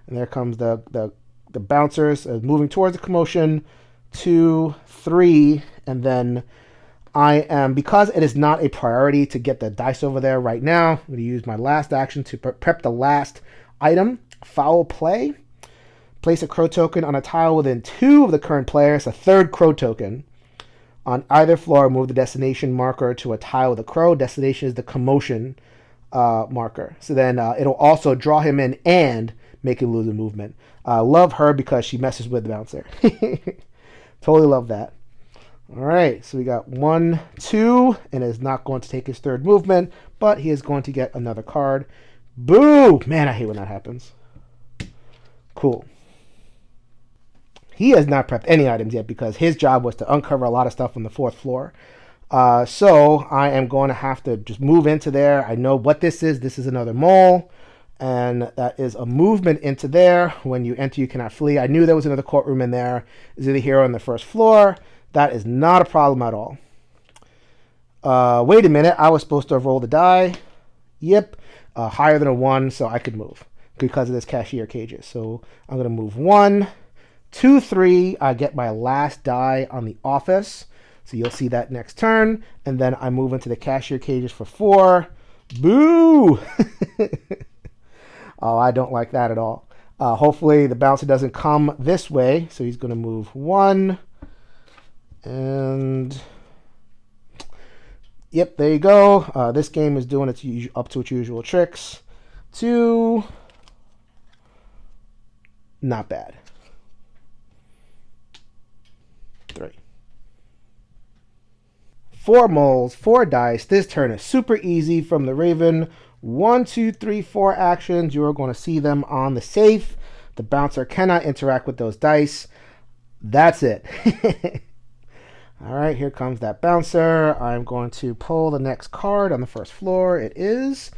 And there comes the the bouncers moving towards the commotion. 2, 3, and then I am, because it is not a priority to get the dice over there right now, I'm going to use my last action to prep the last item. Foul play. Place a crow token on a tile within 2 of the current players, a third crow token. On either floor, move the destination marker to a tile with a crow. Destination is the commotion marker. So then it'll also draw him in and make him lose a movement. Love her because she messes with the bouncer. Totally love that. All right, so we got 1, 2, and is not going to take his third movement, but he is going to get another card. Boo! Man, I hate when that happens. Cool. He has not prepped any items yet because his job was to uncover a lot of stuff on the 4th floor. So I am going to have to just move into there. I know what this is. This is another mole. And that is a movement into there. When you enter, you cannot flee. I knew there was another courtroom in there. Is it a hero on the 1st floor? That is not a problem at all. Wait a minute. I was supposed to have rolled the die. Yep. Higher than a 1, so I could move because of this cashier cages. So I'm going to move 1, 2, 3. I get my last die on the office. So you'll see that next turn. And then I move into the cashier cages for 4. Boo! Oh, I don't like that at all. Hopefully the bouncer doesn't come this way. So he's going to move 1. And yep, there you go. This game is doing its up to its usual tricks. 2. Not bad. 3. 4 moles, 4 dice. This turn is super easy from the Raven. 1, 2, 3, 4 actions. You are going to see them on the safe. The bouncer cannot interact with those dice. That's it. All right, here comes that bouncer. I'm going to pull the next card on the 1st floor. It is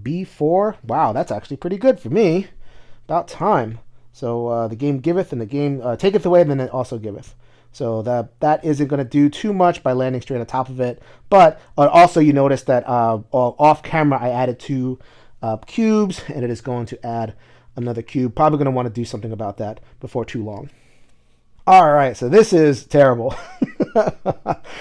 B4. Wow, that's actually pretty good for me. About time. So the game giveth and the game taketh away, and then it also giveth. So that isn't going to do too much by landing straight on top of it. But also you notice that off camera I added 2 cubes, and it is going to add another cube. Probably going to want to do something about that before too long. All right, so this is terrible.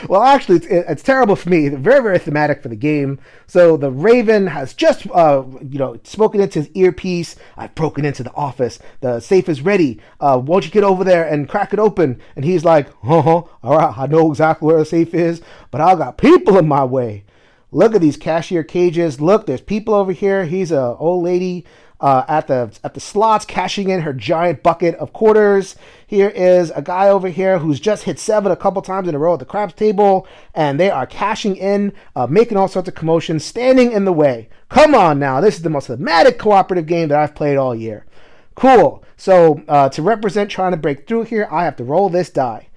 Well, actually, it's terrible for me. Very, very thematic for the game. So the Raven has just, spoken into his earpiece. I've broken into the office. The safe is ready. Won't you get over there and crack it open? And he's like, all right, I know exactly where the safe is, but I got people in my way. Look at these cashier cages. Look, there's people over here. He's a old lady at the slots cashing in her giant bucket of quarters. Here is a guy over here who's just hit 7 a couple times in a row at the craps table, and they are cashing in, making all sorts of commotion, standing in the way. Come on now, this is the most thematic cooperative game that I've played all year. Cool. So to represent trying to break through here, I have to roll this die.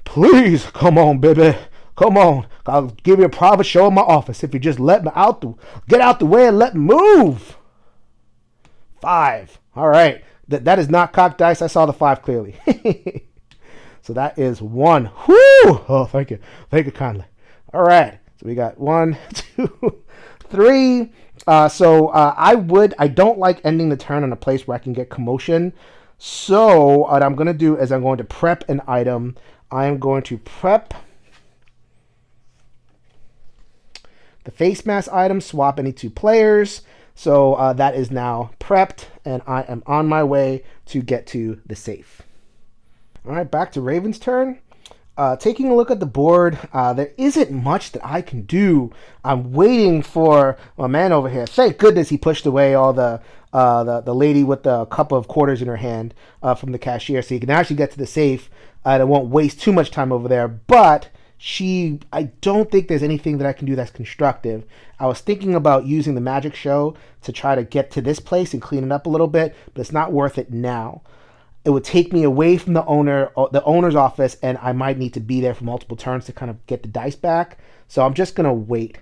Please, come on, baby. Come on. I'll give you a private show in my office if you just let me get out the way and let me move. 5. All right. That is not cocked dice. I saw the 5 clearly. So that is 1. Whoo! Oh, thank you. Thank you kindly. All right. So we got 1, 2, 3. I don't like ending the turn on a place where I can get commotion. So what I'm going to do is I'm going to prep an item. I am going to prep the face mask item, swap any 2 players. So that is now prepped, and I am on my way to get to the safe. All right, back to Raven's turn. Taking a look at the board, there isn't much that I can do. I'm waiting for my man over here. Thank goodness he pushed away all the lady with the cup of quarters in her hand from the cashier, so you can actually get to the safe. And it won't waste too much time over there, but I don't think there's anything that I can do that's constructive. I was thinking about using the magic show to try to get to this place and clean it up a little bit, but it's not worth it now. It would take me away from the owner's office, and I might need to be there for multiple turns to kind of get the dice back. So I'm just going to wait.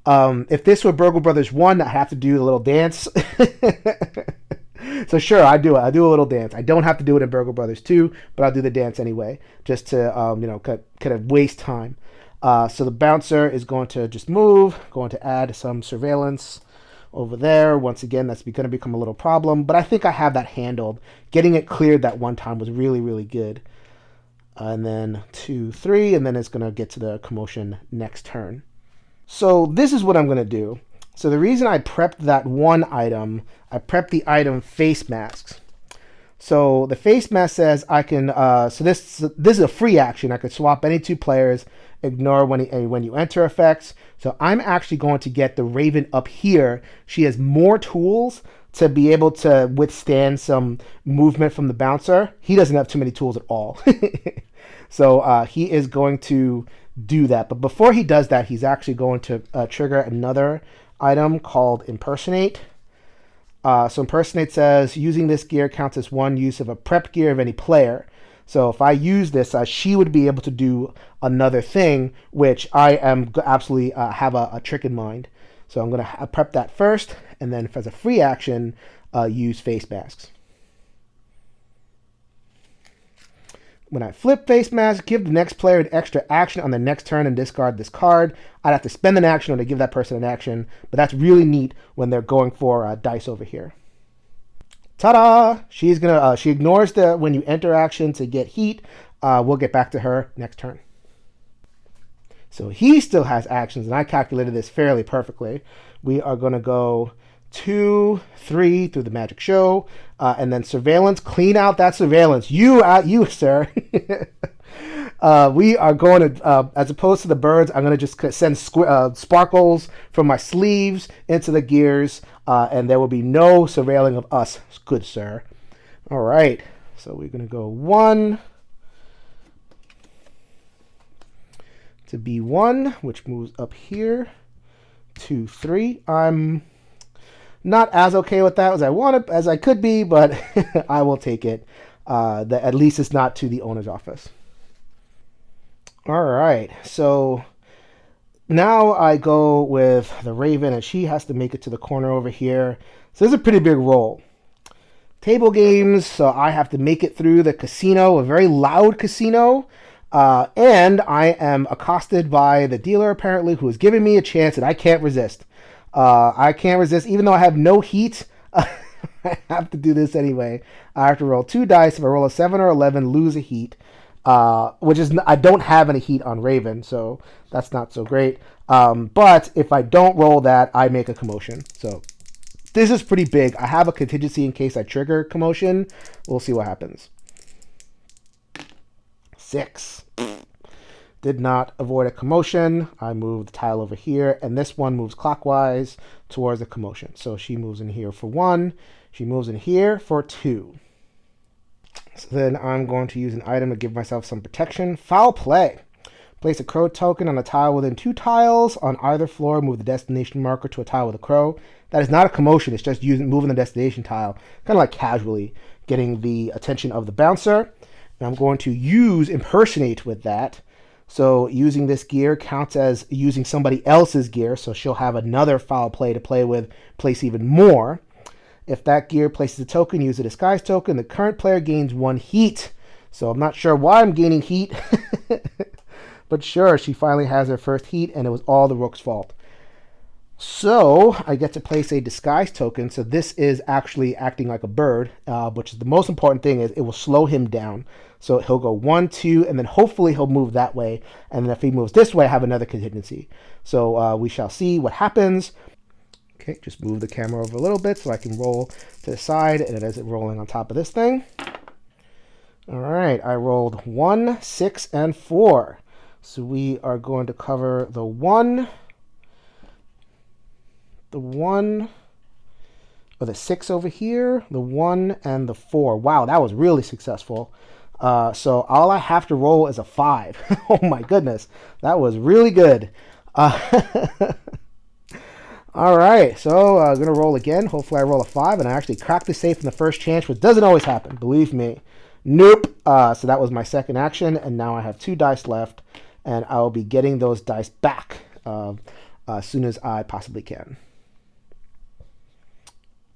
If this were Burgle Brothers 1, I'd have to do a little dance. So sure, I do it. I do a little dance. I don't have to do it in Burgle Brothers 2, but I'll do the dance anyway, just to kind of waste time. So the bouncer is going to just move, going to add some surveillance. over there. Once again, that's going to become a little problem, but I think I have that handled. Getting it cleared that one time was really, really good. And then 2, 3, and then it's going to get to the commotion next turn. So this is what I'm going to do. So the reason I prepped that one item, I prepped the item face masks. So the face mask says I can, so this is a free action. I could swap any 2 players, ignore when you enter effects. So I'm actually going to get the Raven up here. She has more tools to be able to withstand some movement from the bouncer. He doesn't have too many tools at all. So he is going to do that. But before he does that, he's actually going to trigger another item called Impersonate. So Impersonate says, using this gear counts as one use of a prep gear of any player. So if I use this, she would be able to do another thing, which I am absolutely have a trick in mind. So I'm going to prep that first, and then as a free action, use face masks. When I flip face mask, give the next player an extra action on the next turn and discard this card. I'd have to spend an action or to give that person an action, but that's really neat when they're going for dice over here. Ta-da! She's gonna she ignores the when you enter action to get heat. We'll get back to her next turn. So he still has actions, and I calculated this fairly perfectly. We are going to go 2, 3 through the magic show, and then surveillance. Clean out that surveillance. You, sir. We are going to, as opposed to the birds, I'm going to just send sparkles from my sleeves into the gears, and there will be no surveilling of us, good sir. All right, so we're going to go 1 to B1, which moves up here. 2, 3. I'm not as okay with that as I could be, but I will take it. At least it's not to the owner's office. All right, so now I go with the Raven, and she has to make it to the corner over here. So this is a pretty big roll. Table games, so I have to make it through the casino, a very loud casino. And I am accosted by the dealer, apparently, who is giving me a chance that I can't resist. I can't resist, even though I have no heat. I have to do this anyway. I have to roll 2 dice. If I roll a 7 or 11, lose a heat. Which is, I don't have any heat on Raven, so that's not so great. But if I don't roll that, I make a commotion. So this is pretty big. I have a contingency in case I trigger commotion. We'll see what happens. 6. Did not avoid a commotion. I moved the tile over here, and this one moves clockwise towards the commotion. So she moves in here for 1. She moves in here for 2. So then I'm going to use an item to give myself some protection. Foul play. Place a crow token on a tile within 2 tiles. On either floor, move the destination marker to a tile with a crow. That is not a commotion. It's just moving the destination tile, kind of like casually getting the attention of the bouncer. And I'm going to use Impersonate with that. So using this gear counts as using somebody else's gear, so she'll have another foul play to play with, place even more. If that gear places a token, use a disguise token. The current player gains 1 heat. So I'm not sure why I'm gaining heat, but sure, she finally has her first heat, and it was all the rook's fault. So I get to place a disguise token. So this is actually acting like a bird, which is the most important thing is it will slow him down. So he'll go 1, 2, and then hopefully he'll move that way. And then if he moves this way, I have another contingency. So we shall see what happens. Okay, just move the camera over a little bit so I can roll to the side, and it isn't rolling on top of this thing. All right, I rolled 1, 6, and 4. So we are going to cover the 1, or the 6 over here, the 1, and the 4. Wow, that was really successful. So all I have to roll is a 5. Oh my goodness, that was really good. All right, so I'm going to roll again. Hopefully I roll a 5, and I actually cracked the safe in the first chance, which doesn't always happen, believe me. Nope. So that was my second action, and now I have 2 dice left, and I will be getting those dice back as soon as I possibly can.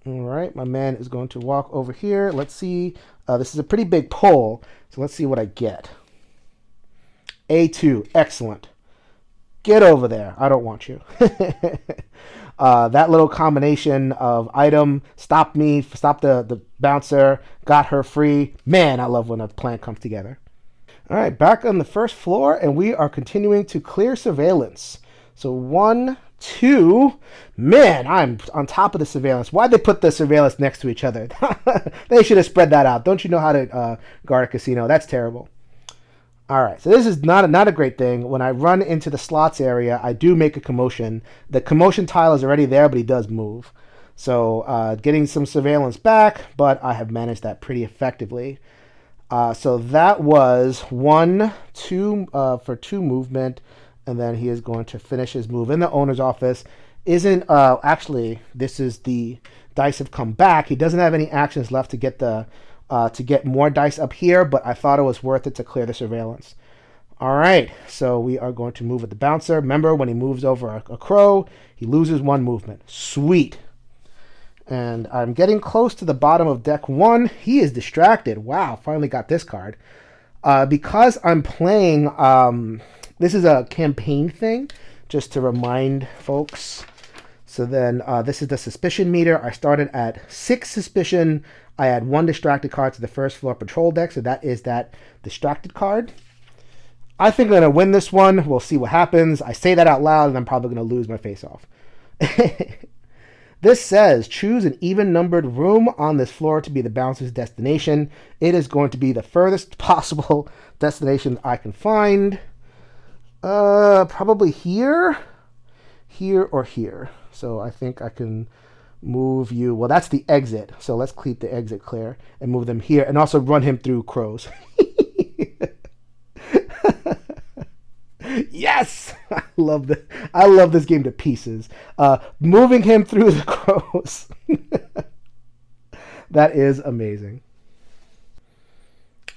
All right, my man is going to walk over here. Let's see. This is a pretty big pull, so let's see what I get. A2, excellent. Get over there. I don't want you. That little combination of item stopped me, stopped the bouncer, got her free. Man, I love when a plan comes together. All right, back on the first floor, and we are continuing to clear surveillance. So 1, 2. Man, I'm on top of the surveillance. Why'd they put the surveillance next to each other? They should have spread that out. Don't you know how to guard a casino? That's terrible. All right, so this is not a great thing. When I run into the slots area, I do make a commotion. The commotion tile is already there, but he does move. So getting some surveillance back, but I have managed that pretty effectively. So that was 1, 2 for 2 movement, and then he is going to finish his move in the owner's office. Actually, this is the dice have come back. He doesn't have any actions left to get more dice up here, but I thought it was worth it to clear the surveillance. All right, so we are going to move with the bouncer. Remember, when he moves over a crow, he loses 1 movement. Sweet. And I'm getting close to the bottom of deck 1. He is distracted. Wow, finally got this card. Because I'm playing, this is a campaign thing, just to remind folks. So then this is the suspicion meter. I started at 6 suspicion. I add 1 distracted card to the first floor patrol deck, so that is that distracted card. I think I'm going to win this one. We'll see what happens. I say that out loud, and I'm probably going to lose my face off. This says, choose an even-numbered room on this floor to be the bouncer's destination. It is going to be the furthest possible destination I can find. Probably here, or here. So I think I can move you. Well, that's the exit. So let's keep the exit clear and move them here, and also run him through crows. Yes, I love this game to pieces. Moving him through the crows. That is amazing.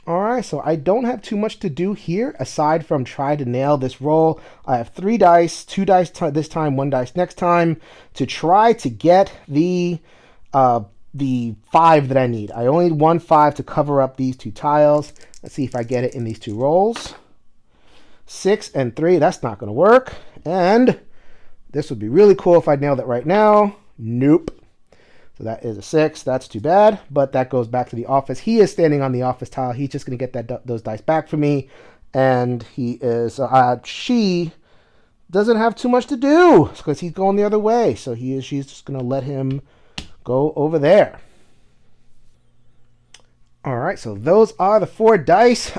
All right, so I don't have too much to do here aside from try to nail this roll. I have 3 dice, 2 dice this time, 1 dice next time, to try to get the 5 that I need. I only need 1 5 to cover up these 2 tiles. Let's see if I get it in these 2 rolls. 6 and 3, that's not going to work. And this would be really cool if I nailed it right now. Nope. So that is a 6. That's too bad, but that goes back to the office. He is standing on the office tile. He's just going to get those dice back for me. And she doesn't have too much to do because he's going the other way. So she's just going to let him go over there. All right, so those are the 4 dice.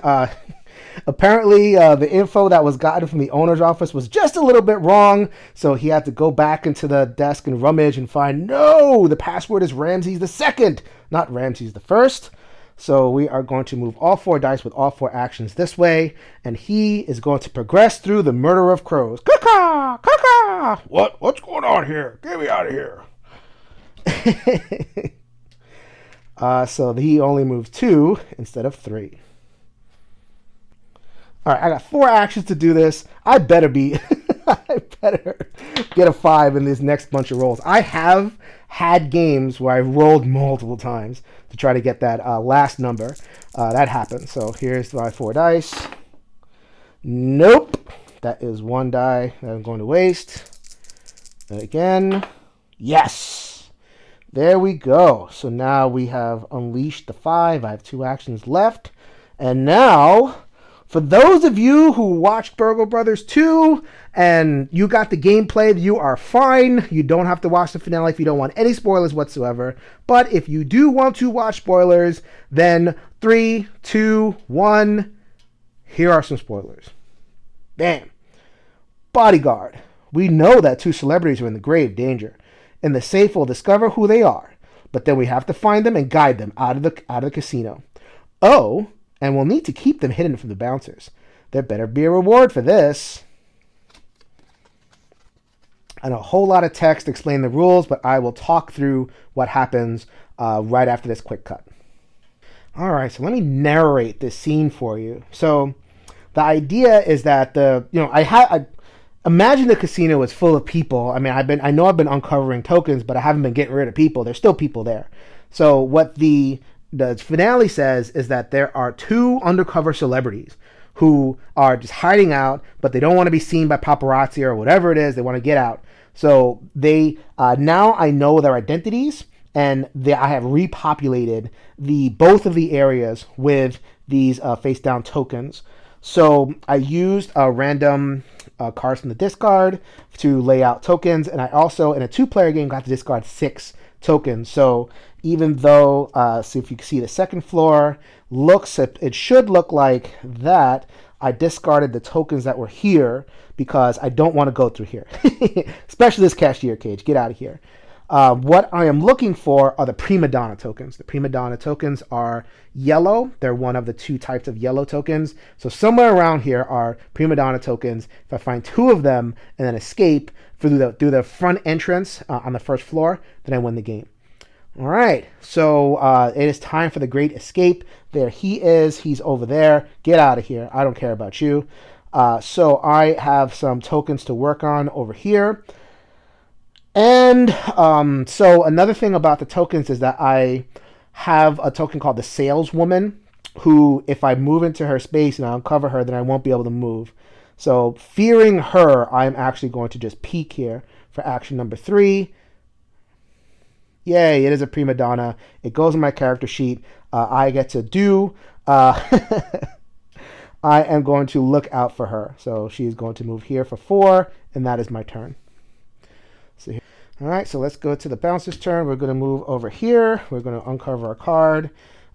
Apparently, the info that was gotten from the owner's office was just a little bit wrong, so he had to go back into the desk and rummage and find, no, the password is Ramses the Second, not Ramses the First. So we are going to move all 4 dice with all 4 actions this way, and he is going to progress through the murder of crows. Caw-caw! Caw-caw! What's going on here? Get me out of here. So he only moved 2 instead of 3. All right, I got 4 actions to do this. I better get a 5 in this next bunch of rolls. I have had games where I've rolled multiple times to try to get that last number. That happened. So here's my 4 dice. Nope. That is 1 die that I'm going to waste. And again. Yes. There we go. So now we have unleashed the 5. I have 2 actions left. And now, for those of you who watched Burgle Brothers 2 and you got the gameplay, you are fine. You don't have to watch the finale if you don't want any spoilers whatsoever. But if you do want to watch spoilers, then 3, 2, 1, here are some spoilers. Bam. Bodyguard. We know that 2 celebrities are in the grave danger, and the safe will discover who they are. But then we have to find them and guide them out of the casino. Oh, and we'll need to keep them hidden from the bouncers. There better be a reward for this. And a whole lot of text to explain the rules, but I will talk through what happens right after this quick cut. All right, so let me narrate this scene for you. So the idea is that I imagine the casino is full of people. I mean, I know I've been uncovering tokens, but I haven't been getting rid of people. There's still people there. So what the finale says is that there are 2 undercover celebrities who are just hiding out, but they don't want to be seen by paparazzi or whatever it is. They want to get out. So they now I know their identities, and I have repopulated both of the areas with these face down tokens. So I used random cards from the discard to lay out tokens, and I also in a 2-player game got to discard 6 tokens. So even though, see if you can see the second floor, it should look like that. I discarded the tokens that were here because I don't want to go through here, especially this cashier cage. Get out of here. What I am looking for are the prima donna tokens. The prima donna tokens are yellow. They're one of the 2 types of yellow tokens. So somewhere around here are prima donna tokens. If I find 2 of them and then escape through the front entrance on the first floor, then I win the game. All right, so it is time for the great escape. There he is. He's over there. Get out of here. I don't care about you. So I have some tokens to work on over here. And so another thing about the tokens is that I have a token called the saleswoman, who if I move into her space and I uncover her, then I won't be able to move. So fearing her, I'm actually going to just peek here for action number 3. Yay, it is a prima donna. It goes in my character sheet. I get to do. I am going to look out for her. So she's going to move here for 4, and that is my turn. So here. All right, so let's go to the bouncer's turn. We're going to move over here. We're going to uncover our card.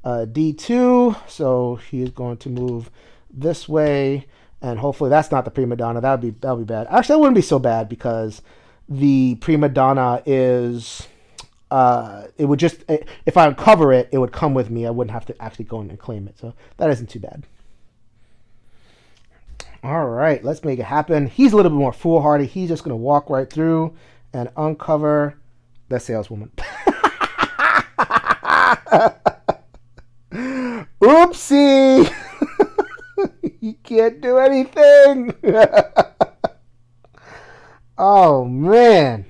D2. So he is going to move this way, and hopefully that's not the prima donna. That'll be bad. Actually, that wouldn't be so bad because the prima donna is. It would just, if I uncover it, it would come with me. I wouldn't have to actually go in and claim it. So that isn't too bad. All right, let's make it happen. He's a little bit more foolhardy. He's just going to walk right through and uncover the saleswoman. Oopsie! You can't do anything. Oh, man.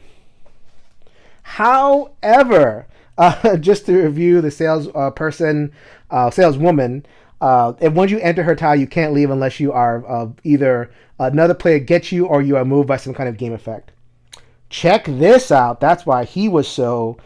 However, just to review the saleswoman, and once you enter her tile, you can't leave unless you are either another player gets you or you are moved by some kind of game effect. Check this out. That's why he was so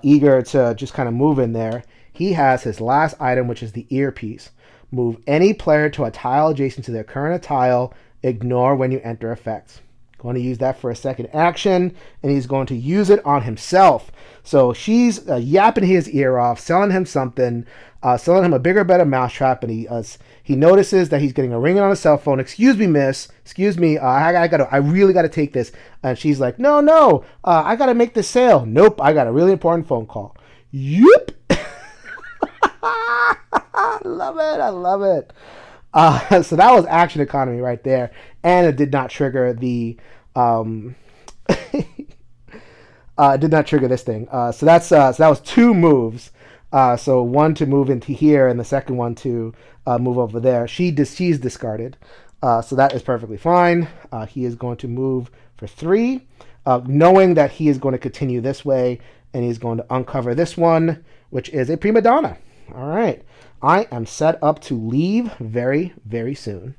eager to just kind of move in there. He has his last item, which is the earpiece. Move any player to a tile adjacent to their current tile. Ignore when you enter effects. Going to use that for a second action, and he's going to use it on himself. So she's yapping his ear off, selling him something, selling him a bigger, better mousetrap, and he notices that he's getting a ring on his cell phone. Excuse me, miss. Excuse me. I really got to take this. And she's like, no. I got to make this sale. Nope. I got a really important phone call. Yep. I love it. So that was action economy right there, and it did not trigger the did not trigger this thing. So that was 2 moves. So one to move into here, and the second one to move over there. She's discarded. So that is perfectly fine. He is going to move for 3, knowing that he is going to continue this way, and he's going to uncover this one, which is a prima donna. All right. I am set up to leave very, very soon.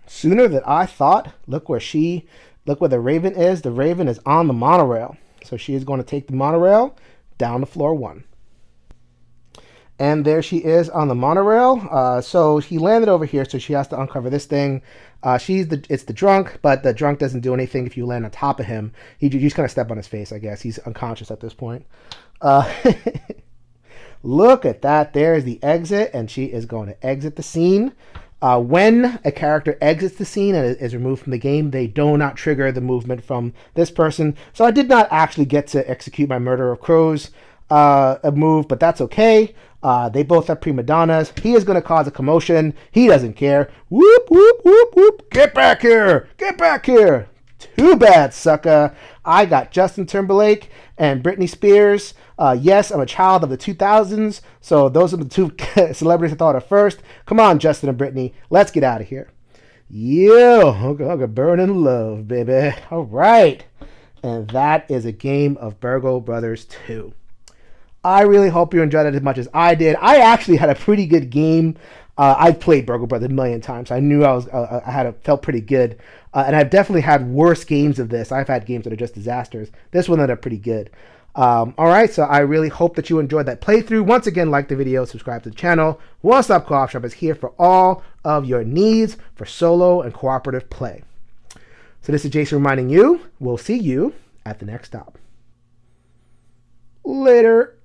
Sooner than I thought. Look where the Raven is. The Raven is on the monorail. So she is going to take the monorail down to floor 1. And there she is on the monorail. So he landed over here, so she has to uncover this thing. It's the drunk, but the drunk doesn't do anything if you land on top of him. You just kind of step on his face, I guess. He's unconscious at this point. Look at that. There's the exit, and she is going to exit the scene. When a character exits the scene and is removed from the game, they do not trigger the movement from this person. So I did not actually get to execute my Murder of Crows move, but that's okay. They both have prima donnas. He is going to cause a commotion. He doesn't care. Whoop, whoop, whoop, whoop. Get back here. Get back here. Too bad, sucker. I got Justin Timberlake and Britney Spears. Yes, I'm a child of the 2000s, so those are the 2 celebrities I thought of first. Come on, Justin and Britney. Let's get out of here. Yeah, okay, burning love, baby. All right. And that is a game of Burgle Brothers 2. I really hope you enjoyed it as much as I did. I actually had a pretty good game. I've played Burgle Brothers a million times. So I knew felt pretty good, and I've definitely had worse games of this. I've had games that are just disasters. This one that are pretty good. All right, so I really hope that you enjoyed that playthrough. Once again, like the video, subscribe to the channel. One Stop Co-op Shop is here for all of your needs for solo and cooperative play. So this is Jason reminding you, we'll see you at the next stop. Later.